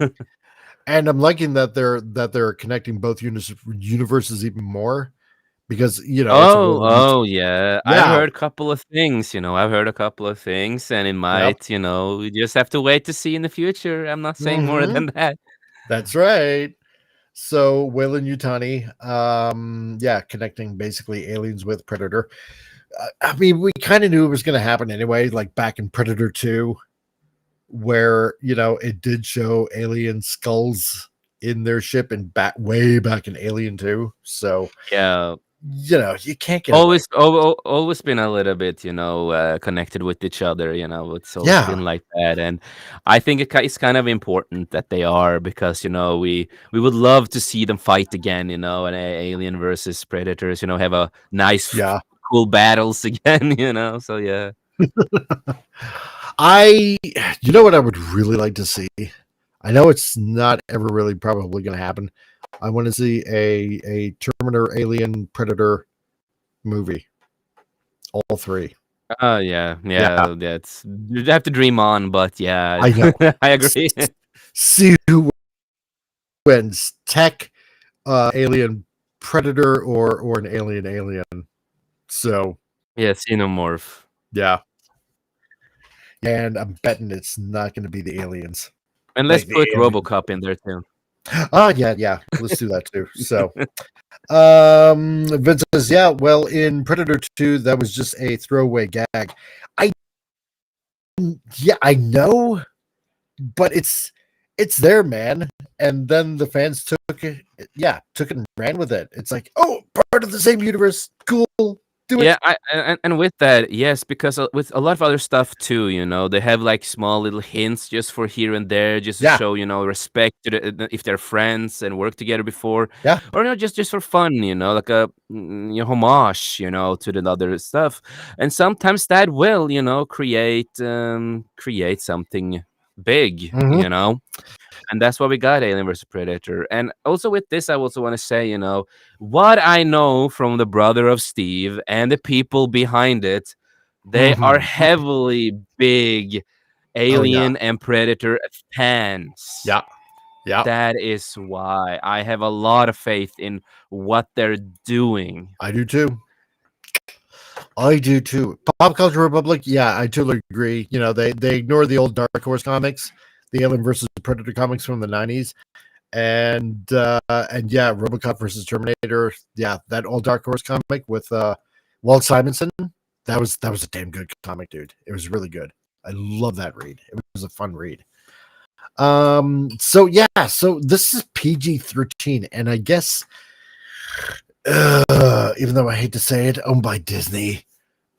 And I'm liking that they're connecting both universes even more because it's a Oh, yeah. I've yeah. heard a couple of things, I've heard a couple of things, and it Yep. might, we just have to wait to see in the future. I'm not saying more Mhm. than that. That's right. So Wayland Yutani, yeah, connecting basically aliens with Predator. I mean, we kind of knew it was going to happen anyway, like back in Predator 2, where it did show alien skulls in their ship and way back in Alien 2. So Yeah. you can't get away. Always been a little bit, connected with each other, it's always Yeah. been like that, and I think it's kind of important that they are because, we would love to see them fight again, an alien versus predators, have a nice, Yeah. cool battles again, so yeah. You know what I would really like to see? I know it's not ever really probably going to happen. I want to see a Terminator Alien Predator movie. All three. Oh, yeah, that's you'd have to dream on, but yeah, I know. I agree. See who wins, Tech, Alien Predator, or an Alien. So Yeah, Xenomorph. yeah. And I'm betting it's not going to be the aliens. And let's Like the put aliens. RoboCop in there too. Oh yeah. Let's do that too. So Vince says, yeah, well, in Predator 2, that was just a throwaway gag. I know, but it's there, man. And then the fans took it and ran with it. It's like, oh, part of the same universe. Cool. Do it. Yeah, and with that, yes, because with a lot of other stuff too, they have like small little hints just for here and there, just to Yeah. show, respect to if they're friends and work together before, Yeah. or just for fun, like a homage, to the other stuff, and sometimes that will, create something big, Mhm. And that's what we got, Alien vs. Predator. And also with this, I also want to say, what I know from the brother of Steve and the people behind it, they are Mhm. heavily big Alien and Predator fans. Yeah. That is why I have a lot of faith in what they're doing. I do too. Pop Culture Republic, yeah, I totally agree. They ignore the old Dark Horse comics, the Alien versus Predator comics from the 90s, and yeah, RoboCop versus Terminator, yeah, that old Dark Horse comic with Walt Simonson, that was a damn good comic, dude. It was really good. I love that read. It was a fun read. So this is PG-13, and I guess even though I hate to say it, owned by Disney.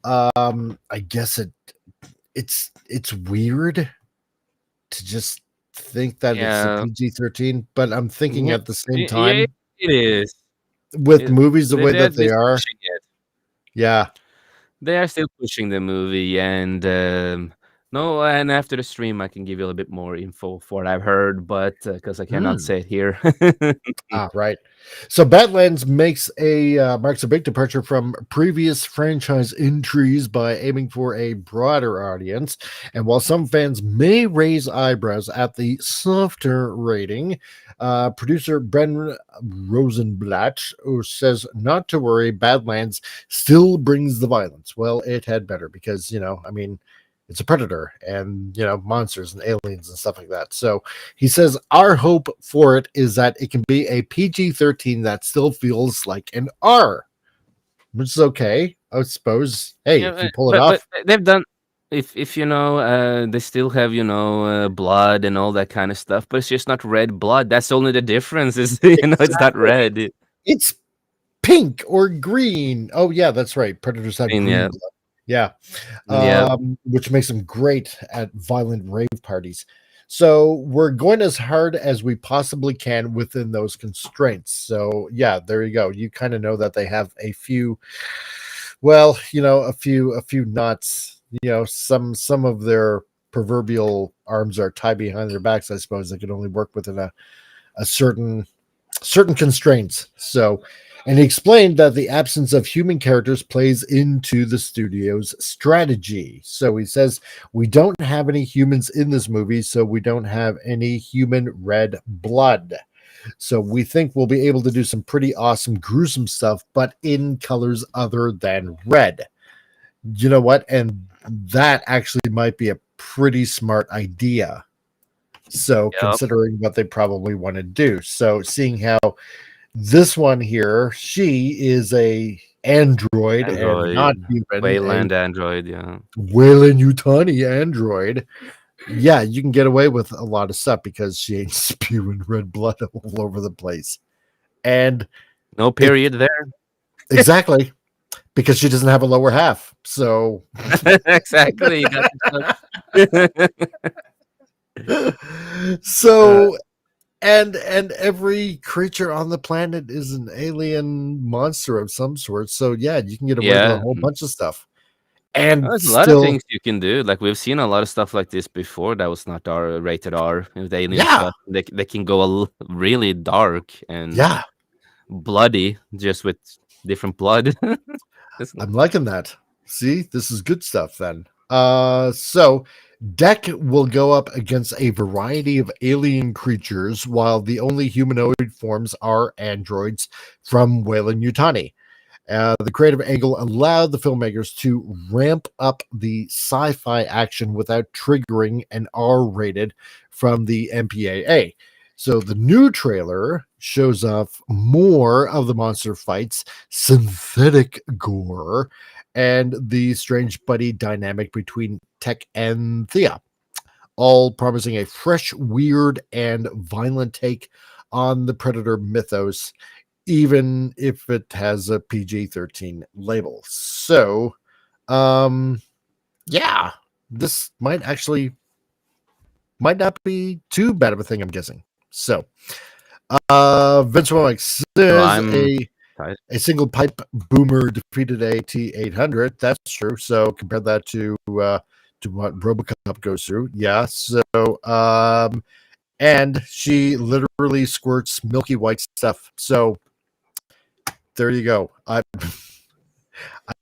I guess it's weird to just think that it's a PG-13, but I'm thinking at the same time, it is with movies the way that they are. Yeah, they are still pushing the movie, and no, and after the stream, I can give you a little bit more info for what I've heard, but because I cannot say it here. Right. So Badlands marks a big departure from previous franchise entries by aiming for a broader audience. And while some fans may raise eyebrows at the softer rating, producer Bren Rosenblatt says not to worry, Badlands still brings the violence. Well, it had better because, it's a predator and, monsters and aliens and stuff like that. So he says our hope for it is that it can be a PG-13 that still feels like an R, which is okay, I suppose. Hey, if you pull it off. But they've done, if they still have, blood and all that kind of stuff, but it's just not red blood. That's only the difference is, it's not red. It's pink or green. Oh yeah, that's right. Predators have green Yeah. blood. Yeah. Yeah. Which makes them great at violent rave parties. So we're going as hard as we possibly can within those constraints. So yeah, there you go. You kind of know that they have a few, well, a few knots. Some of their proverbial arms are tied behind their backs. I suppose they can only work within a certain constraints. So, and he explained that the absence of human characters plays into the studio's strategy. So he says, we don't have any humans in this movie, so we don't have any human red blood. So we think we'll be able to do some pretty awesome, gruesome stuff, but in colors other than red. You know what? And that actually might be a pretty smart idea. So considering what they probably want to do. So seeing how this one here, she is a android and not human. Wayland android, yeah. Weyland-Yutani android. Yeah, you can get away with a lot of stuff because she ain't spewing red blood all over the place. And no period there. Exactly. Because she doesn't have a lower half. So exactly. So and every creature on the planet is an alien monster of some sort. So yeah, you can get away with a whole bunch of stuff. And there's a lot of things you can do. Like we've seen a lot of stuff like this before that was not rated R. If the alien stuff, they can go really dark and bloody just with different blood. I'm liking that. See, this is good stuff then. So Deck will go up against a variety of alien creatures, while the only humanoid forms are androids from Weyland-Yutani. The creative angle allowed the filmmakers to ramp up the sci-fi action without triggering an R-rated from the MPAA. So the new trailer shows off more of the monster fights, synthetic gore, and the strange buddy dynamic between Tech and Thea, all promising a fresh, weird, and violent take on the Predator mythos, even if it has a PG-13 label. So, yeah, this might not be too bad of a thing, I'm guessing. So, Vince Womack says a single pipe boomer defeated a T-800. That's true. So compare that to what RoboCop goes through. Yeah. So, and she literally squirts milky white stuff. So there you go. I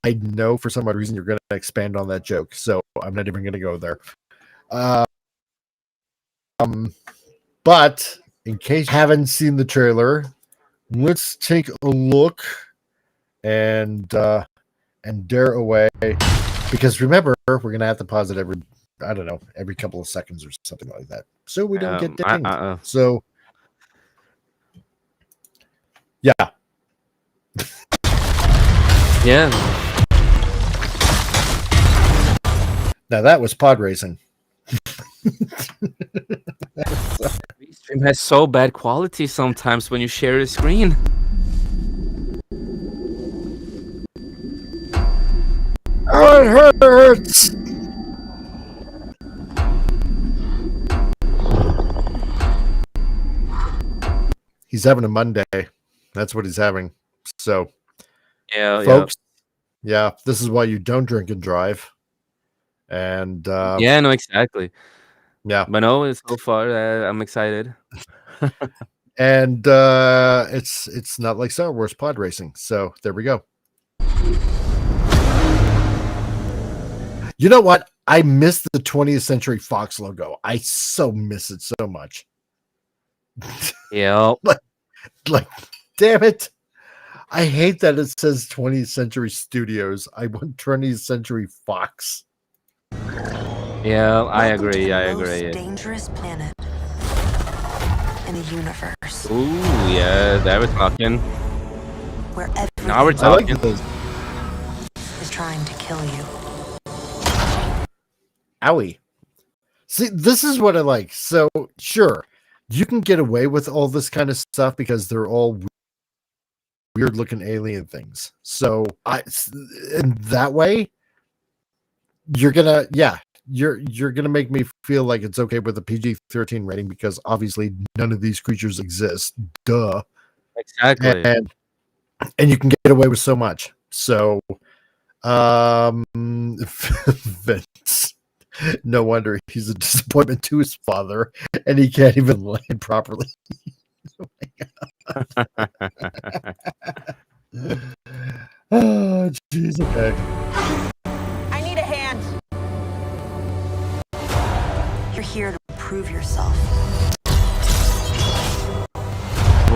know for some odd reason you're going to expand on that joke, so I'm not even going to go there. But in case you haven't seen the trailer, let's take a look and dare away, because remember, we're going to have to pause it every couple of seconds or something like that, so we don't get dinged. So yeah. Yeah. Now that was pod racing. Stream has so bad quality sometimes when you share a screen. Oh, it hurts. He's having a Monday. That's what he's having. So, folks, this is why you don't drink and drive. And yeah, no, exactly. Yeah, but no, so far I'm excited. And it's not like Star Wars pod racing. So there we go. You know what? I miss the 20th Century Fox logo. I so miss it so much. Yeah. like, damn it. I hate that it says 20th Century Studios. I want 20th Century Fox. Yeah, I agree. Most dangerous planet in the universe. Ooh, yeah, that we're talking. Where now we're talking. Is trying to kill you. Owie. See, this is what I like. So, sure, you can get away with all this kind of stuff because they're all weird looking alien things. So in that way, you're gonna make me feel like it's okay with a PG-13 rating because obviously none of these creatures exist. Duh. Exactly. And you can get away with so much. So Vince, no wonder he's a disappointment to his father and he can't even land properly. Oh my God. Oh jeez, okay. I need a hand. You're here to prove yourself.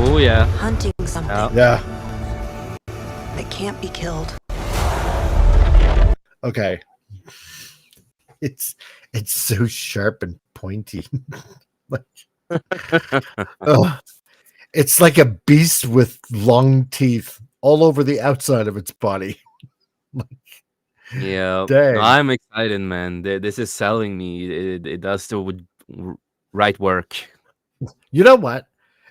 Oh yeah. Hunting something Yeah. that can't be killed. Okay. It's so sharp and pointy. Like, it's like a beast with long teeth all over the outside of its body. Yeah. Dang. No, I'm excited, man. This is selling me. It does the right work. You know what?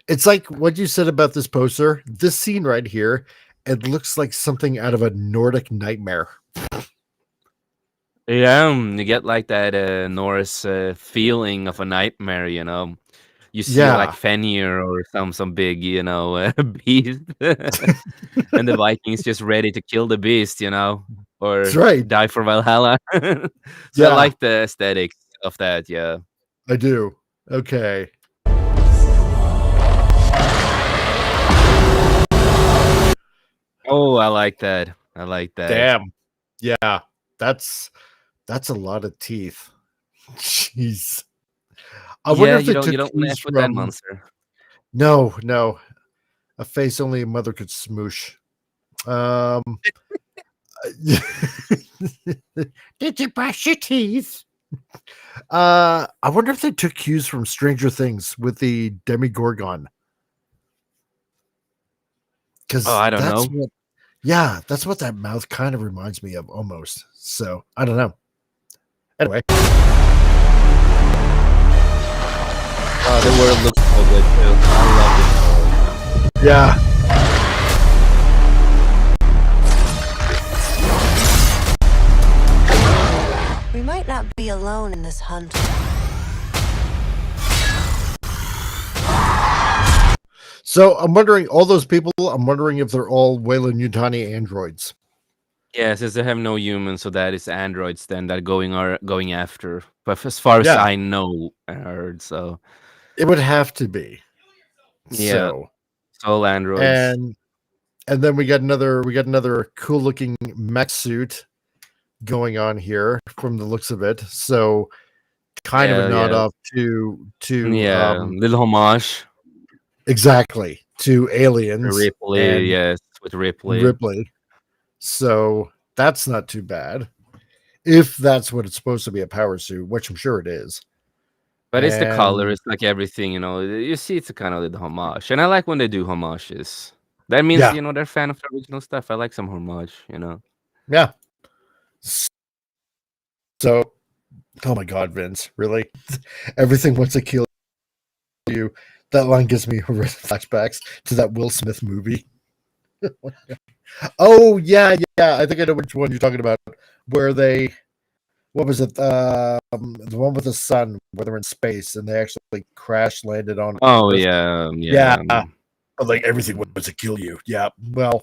It's like what you said about this poster. This scene right here, it looks like something out of a Nordic nightmare. Yeah, you get like that Norse feeling of a nightmare, you know. You see like Yeah. Fenrir or some big, you know, beast, and the Vikings just ready to kill the beast, you know, or That's right. die for Valhalla. So Yeah. I like the aesthetics of that. Yeah. I do. Okay. Oh, I like that. I like that. Damn. Yeah. That's a lot of teeth. Jeez. I wonder Yeah, if they took you don't want to cues F with that from. monster. No. A face only a mother could smoosh. Did you brush your teeth? I wonder if they took cues from Stranger Things with the Demigorgon. Because Oh, I don't that's know. what that's what that mouth kind of reminds me of almost. So I don't know. Anyway. Oh, the world looks so good too. I love it. Yeah. We might not be alone in this hunt. So I'm wondering, all those people, I'm wondering if they're all Weyland Yutani androids. Yeah, since they have no humans, so that is androids then that are going after. But as far as I know, I heard so. It would have to be. Yeah, So it's all androids. And then we got another cool looking mech suit going on here from the looks of it. So kind of a nod off to little homage. Exactly, to Aliens. Ripley, yes, with Ripley. So that's not too bad. If that's what it's supposed to be, a power suit, which I'm sure it is. But it's the color, it's like everything, you know. You see, it's a kind of little homage. And I like when they do homages. That means, you know, they're a fan of the original stuff. I like some homage, you know. Yeah. So, oh my God, Vince, really? Everything wants to kill you. That line gives me flashbacks to that Will Smith movie. Oh, yeah. I think I know which one you're talking about. Where they, what was it? The one with the sun, where they're in space and they actually crash landed on. Oh, Earth. yeah. But like everything wants to kill you. Yeah. Well,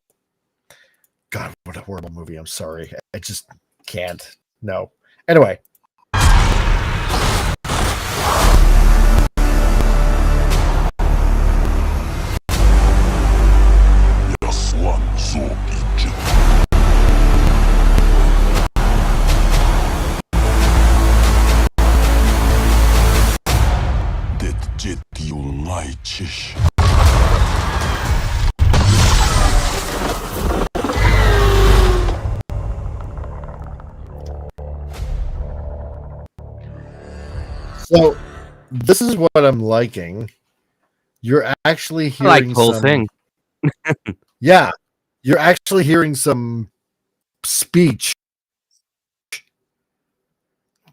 God, what a horrible movie. I'm sorry. I just can't. No. Anyway. So this is what I'm liking. You're actually hearing I like the whole thing. Yeah, you're actually hearing some speech.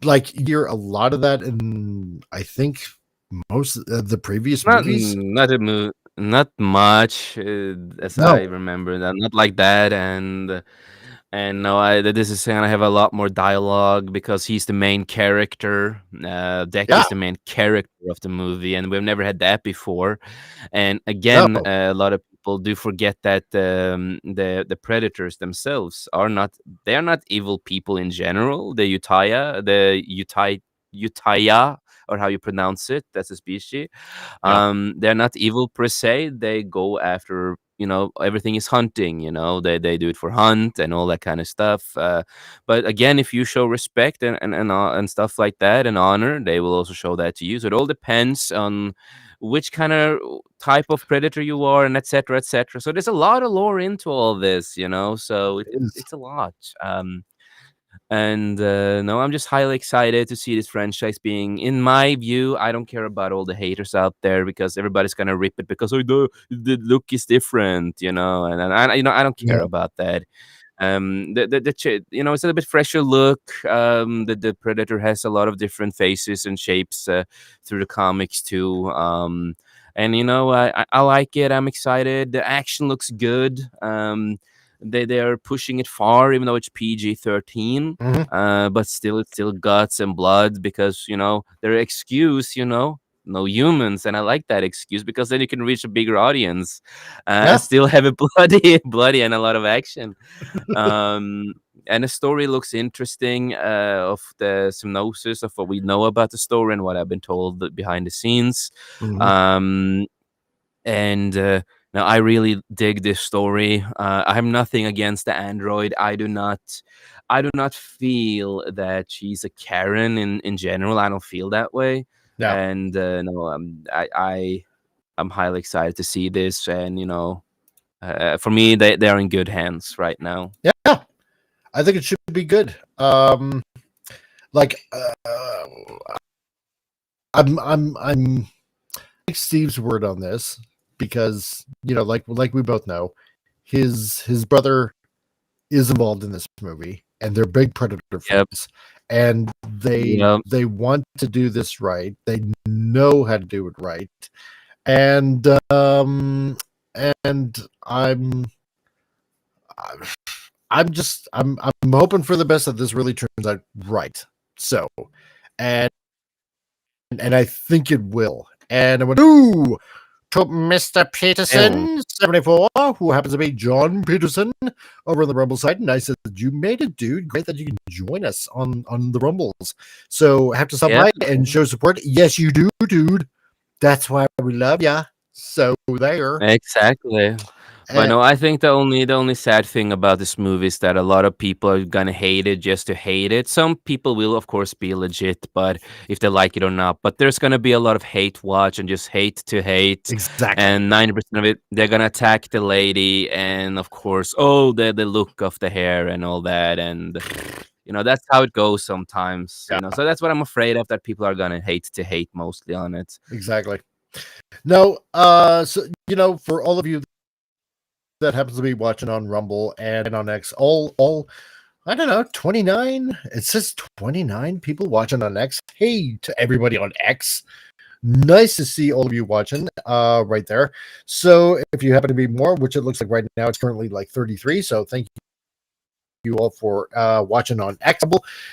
Like you hear a lot of that in, I think, most of the previous movies. Not Not much, as No. I remember. Not like that, and no, this is gonna have a lot more dialogue because he's the main character. Deck Yeah. is the main character of the movie, and we've never had that before. And No. again, a lot of people do forget that the predators themselves are not they are not evil people in general. The Utaya, or how you pronounce it, that's a species. Yeah. They're not evil per se. They go after, everything is hunting. They do it for hunt and all that kind of stuff. But again, if you show respect and stuff like that and honor, they will also show that to you. So it all depends on which kind of type of predator you are, and etc. etc. So there's a lot of lore into all this. So it's a lot. And no, I'm just highly excited to see this franchise being, in my view, I don't care about all the haters out there because everybody's gonna rip it because the look is different, and I don't care Yeah. about that. It's a little bit fresher look. The Predator has a lot of different faces and shapes through the comics too. And I like it. I'm excited. The action looks good. They are pushing it far, even though it's PG-13. Mhm. But still, it's still guts and blood because their excuse, no humans, and I like that excuse because then you can reach a bigger audience Yeah. and still have it bloody, and a lot of action. And the story looks interesting. Of the synopsis of what we know about the story and what I've been told behind the scenes. Mhm. And now I really dig this story. I have nothing against the android. I do not feel that she's a Karen in general. I don't feel that way. Yeah. And no, I'm highly excited to see this. And for me, they're in good hands right now. Yeah. I think it should be good. Like I'm like Steve's word on this because like we both know, his brother is involved in this movie, and they're big Predator Yep. fans, and Yep. they want to do this right. They know how to do it right, and I'm hoping for the best that this really turns out right. So, and I think it will. And I went, ooh, to Mr. Peterson, 74, who happens to be John Peterson over on the Rumble side. And I said, you made it, dude. Great that you can join us on the Rumbles. So have to stop by and show support. Yes, you do, dude. That's why we love ya. So there. Exactly. But no, I think the only sad thing about this movie is that a lot of people are gonna hate it just to hate it. Some people will, of course, be legit, but if they like it or not. But there's gonna be a lot of hate watch and just hate to hate. Exactly. And 90% of it, they're gonna attack the lady, and of course, the look of the hair and all that, and that's how it goes sometimes. So that's what I'm afraid of, that people are gonna hate to hate mostly on it. Exactly. No, so for all of you that happens to be watching on Rumble and on X, all I don't know, 29. It says 29 people watching on X. Hey to everybody on X. Nice to see all of you watching right there. So if you happen to be more, which it looks like right now it's currently like 33, so thank you all for watching on X.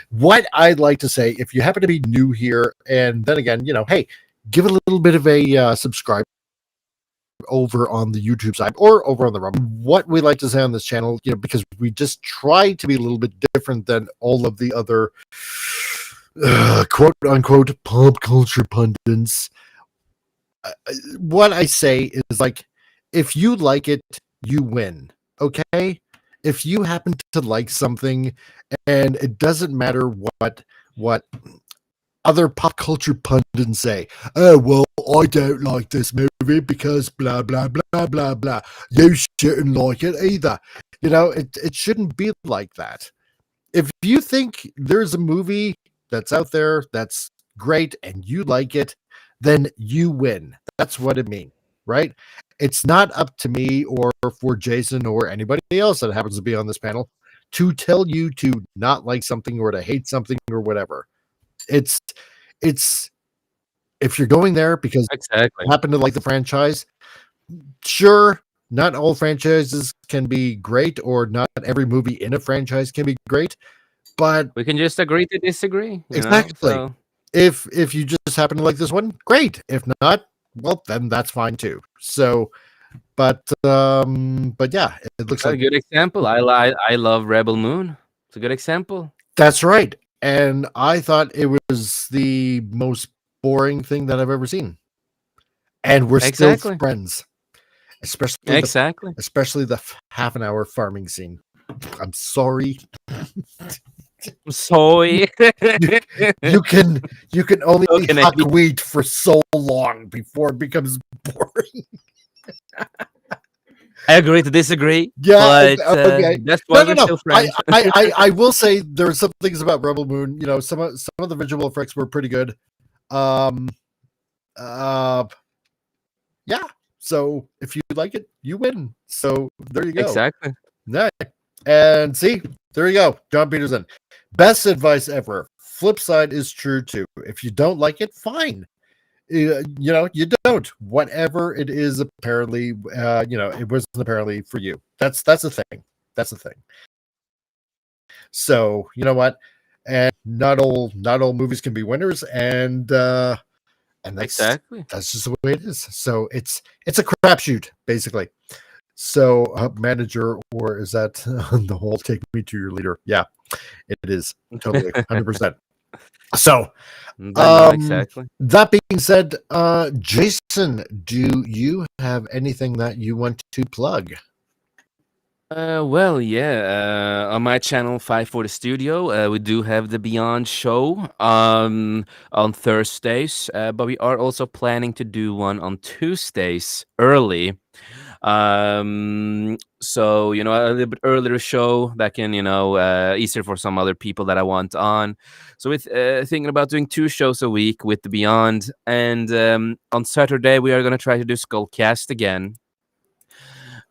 What I'd like to say, if you happen to be new here, and then again, hey, give it a little bit of a subscribe over on the YouTube side or over on the Rumble. What we like to say on this channel, because we just try to be a little bit different than all of the other quote unquote pop culture pundits. What I say is, like, if you like it, you win. Okay? If you happen to like something, and it doesn't matter what other pop culture pundits say, oh, well, I don't like this movie because blah, blah, blah, blah, blah. You shouldn't like it either. It shouldn't be like that. If you think there's a movie that's out there that's great and you like it, then you win. That's what it means, right? It's not up to me or for Jason or anybody else that happens to be on this panel to tell you to not like something or to hate something or whatever. It's if you're going there because Exactly. you happen to like the franchise, sure, not all franchises can be great, or not every movie in a franchise can be great, but We can just agree to disagree, you know? exactly. So If you just happen to like this one, great. If not, well, then that's fine too. So, but yeah, it looks a like good example. I love Rebel Moon. It's a good example. that's right. And I thought it was the most boring thing that I've ever seen. And we're still Exactly. friends, Exactly. especially the half an hour farming scene. I'm sorry. Soy. You can only Okay, huck wheat for so long before it becomes boring. I agree to disagree. Yeah, but okay. that's why we're still friends. I will say there are some things about Rebel Moon. You know, some of the visual effects were pretty good. Yeah. So if you like it, you win. So there you go. Exactly. Yeah. And see, there you go. John Peterson. Best advice ever. Flip side is true too. If you don't like it, fine. You know, you don't. Whatever it is, apparently, you know, it wasn't apparently for you. That's the thing. That's the thing. So you know what? And not all movies can be winners, and that's Exactly. that's just the way it is. So it's a crapshoot, basically. So manager, or is that the whole take me to your leader? Yeah, it is totally 100%. So Exactly. that being said, Jason, do you have anything that you want to plug? Well, yeah. On my channel, 540 Studio, we do have the Beyond show on Thursdays, but we are also planning to do one on Tuesdays early. So you know, a little bit earlier show that can, you know, easier for some other people that I want on. So with thinking about doing 2 shows a week with the Beyond, and on Saturday we are gonna try to do Skullcast again.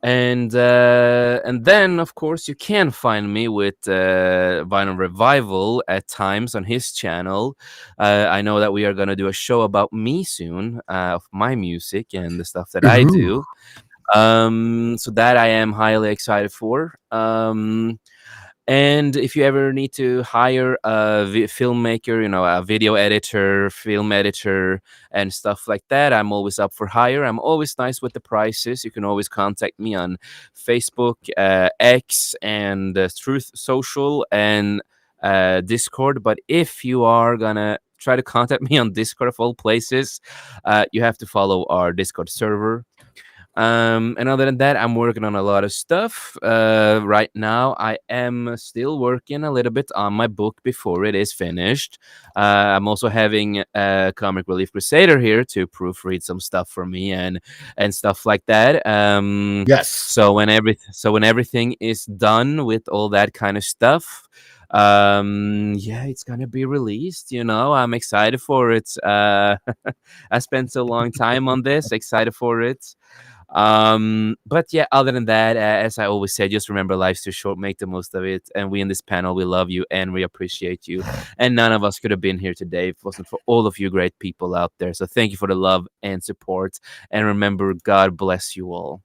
And then of course you can find me with Vinyl Revival at times on his channel. I know that we are going to do a show about me soon, of my music and the stuff that I do. So that I am highly excited for. And if you ever need to hire a filmmaker, you know, a video editor, film editor, and stuff like that, I'm always up for hire. I'm always nice with the prices. You can always contact me on Facebook, X, and Truth Social, and Discord. But if you are gonna try to contact me on Discord of all places, you have to follow our Discord server. And other than that, I'm working on a lot of stuff. Right now, I am still working a little bit on my book before it is finished. I'm also having Comic Relief Crusader here to proofread some stuff for me and stuff like that. Yes. So when everything is done with all that kind of stuff, yeah, it's gonna be released. You know, I'm excited for it. I spent a long time on this. Excited for it. But yeah, other than that, as I always say, just remember life's too short, make the most of it. And we in this panel, we love you and we appreciate you. And none of us could have been here today if it wasn't for all of you great people out there. So thank you for the love and support. And remember, God bless you all.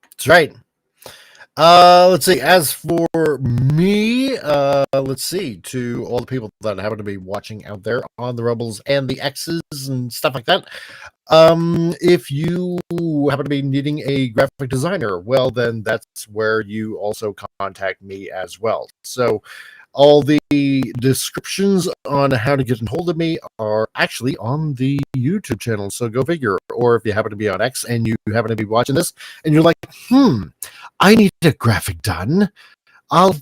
That's right. Let's see. As for me, let's see, to all the people that happen to be watching out there on the Rebels and the X's and stuff like that. If you happen to be needing a graphic designer, well, then that's where you also contact me as well. So all the descriptions on how to get in hold of me are actually on the YouTube channel. So go figure. Or if you happen to be on X and you happen to be watching this and you're like, I need a graphic done, I'll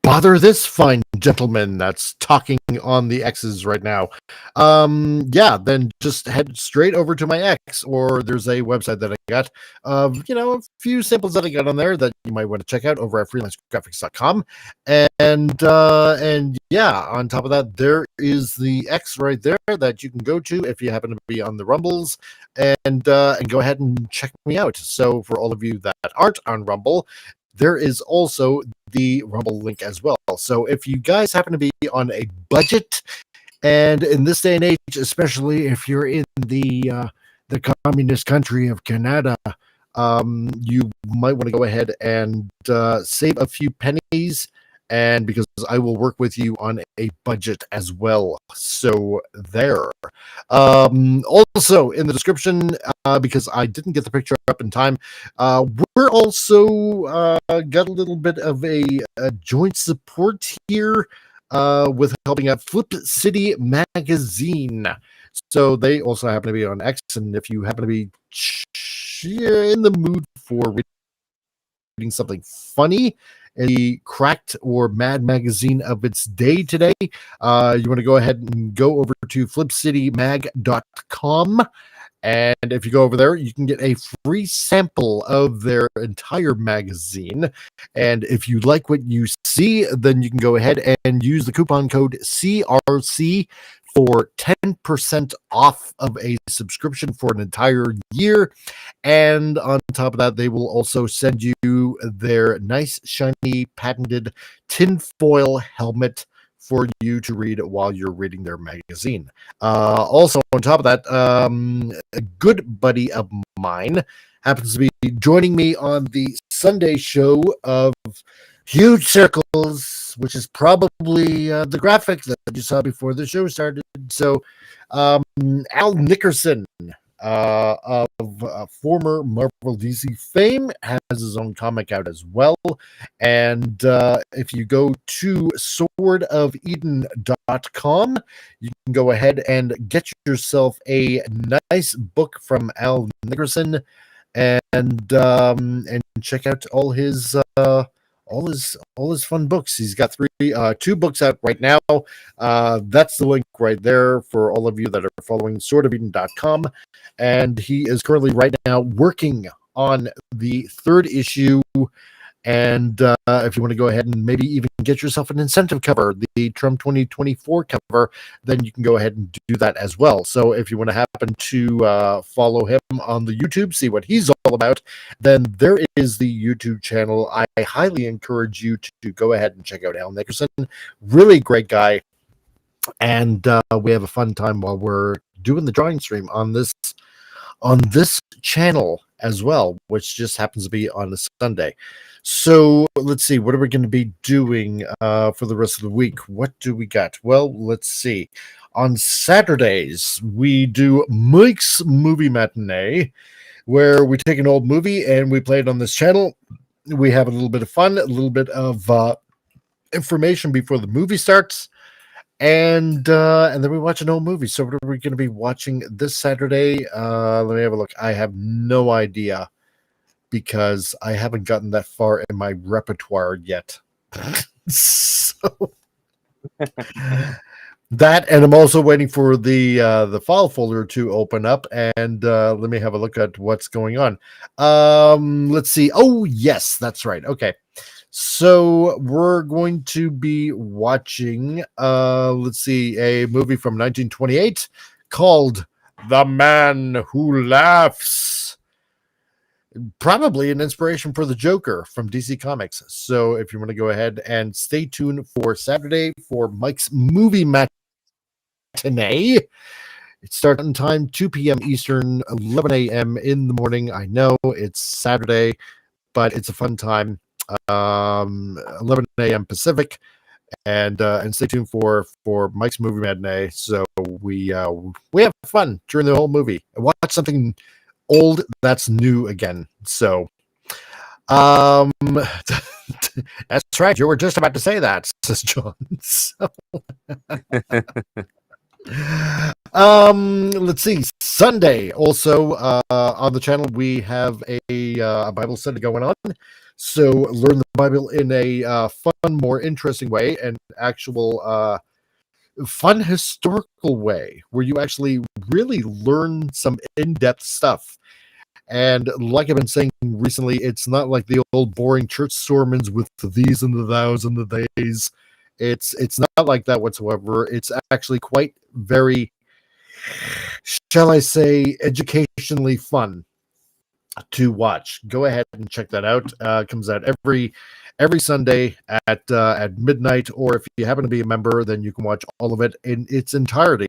bother this fine gentleman that's talking on the X's right now. Yeah, then just head straight over to my X, or there's a website that I got of, you know, a few samples that I got on there that you might want to check out over at freelancegraphics.com. And yeah, on top of that, there is the X right there that you can go to if you happen to be on the Rumbles, and go ahead and check me out. So for all of you that aren't on Rumble, there is also the Rumble link as well. So if you guys happen to be on a budget, and in this day and age, especially if you're in the the communist country of Canada, you might want to go ahead and save a few pennies, and because I will work with you on a budget as well. So there. Also in the description, because I didn't get the picture up in time, we're also got a little bit of a joint support here with helping out Flip City Magazine. So they also happen to be on X, and if you happen to be in the mood for reading something funny in the cracked or mad magazine of its day today, you want to go ahead and go over to flipcitymag.com. And if you go over there, you can get a free sample of their entire magazine. And if you like what you see, then you can go ahead and use the coupon code CRC for 10% off of a subscription for an entire year. And on top of that, they will also send you their nice, shiny, patented tinfoil helmet for you to read while you're reading their magazine. Also, on top of that, a good buddy of mine happens to be joining me on the Sunday show of Huge Circles, which is probably the graphic that you saw before the show started. So, Al Nickerson, of former Marvel DC fame, has his own comic out as well. And if you go to swordofeden.com, you can go ahead and get yourself a nice book from Al Nickerson, and check out all his fun books. He's got two books out right now. That's the link right there for all of you that are following swordofeden.com. And he is currently right now working on the third issue. And if you want to go ahead and maybe even get yourself an incentive cover, the Trump 2024 cover, then you can go ahead and do that as well. So if you want to happen to follow him on the YouTube, see what he's all about, then there is the YouTube channel. I highly encourage you to go ahead and check out Al Nickerson. Really great guy. And we have a fun time while we're doing the drawing stream on this channel as well, which just happens to be on a Sunday. So let's see, what are we going to be doing for the rest of the week? What do we got? Well, let's see. On Saturdays, we do Mike's Movie Matinee, where we take an old movie and we play it on this channel. We have a little bit of fun, a little bit of information before the movie starts, and then we watch an old movie. So what are we going to be watching this Saturday? Let me have a look. I have no idea, because I haven't gotten that far in my repertoire yet. So that, and I'm also waiting for the file folder to open up, and let me have a look at what's going on. Let's see. Oh, yes, that's right. Okay. So we're going to be watching, let's see, a movie from 1928 called The Man Who Laughs. Probably an inspiration for the Joker from DC Comics. So if you want to go ahead and stay tuned for Saturday for Mike's Movie Matinee. It starts on time, 2 p.m. Eastern, 11 a.m. in the morning. I know it's Saturday, but it's a fun time. 11 a.m. Pacific, and stay tuned for Mike's Movie Matinee. So we have fun during the whole movie. I watch something old that's new again. So that's right, you were just about to say that, says John. So let's see, Sunday also on the channel we have a Bible study going on. So learn the Bible in a fun, more interesting way, and actual fun historical way, where you actually really learn some in-depth stuff. And like I've been saying recently, it's not like the old boring church sermons with the these and the thous and the theys. It's not like that whatsoever. It's actually quite very, shall I say, educationally fun to watch. Go ahead and check that out. It comes out every Sunday at midnight, or if you happen to be a member, then you can watch all of it in its entirety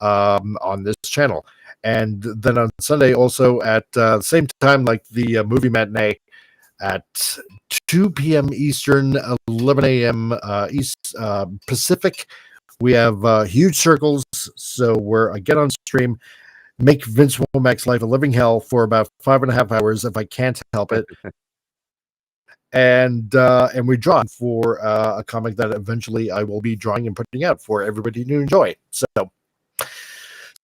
on this channel. And then on Sunday, also at the same time, like the movie matinee at 2 p.m. Eastern, 11 a.m. East Pacific. We have huge circles, so we're again on stream. Make Vince Womack's life a living hell for about 5.5 hours if I can't help it. And we draw for a comic that eventually I will be drawing and putting out for everybody to enjoy.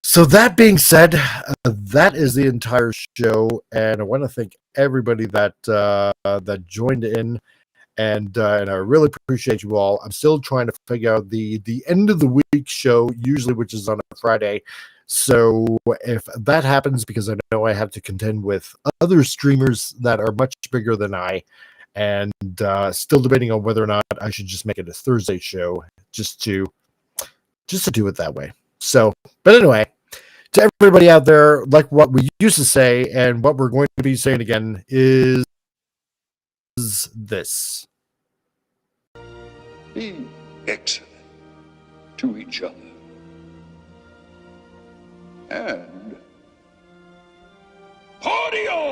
So that being said, that is the entire show, and I want to thank everybody that joined in, and I really appreciate you all. I'm still trying to figure out the end of the week show, usually which is on a Friday. So if that happens, because I know I have to contend with other streamers that are much bigger than I, and still debating on whether or not I should just make it a Thursday show, just to do it that way. So, but anyway, to everybody out there, like what we used to say and what we're going to be saying again is this: be excellent to each other, and party on!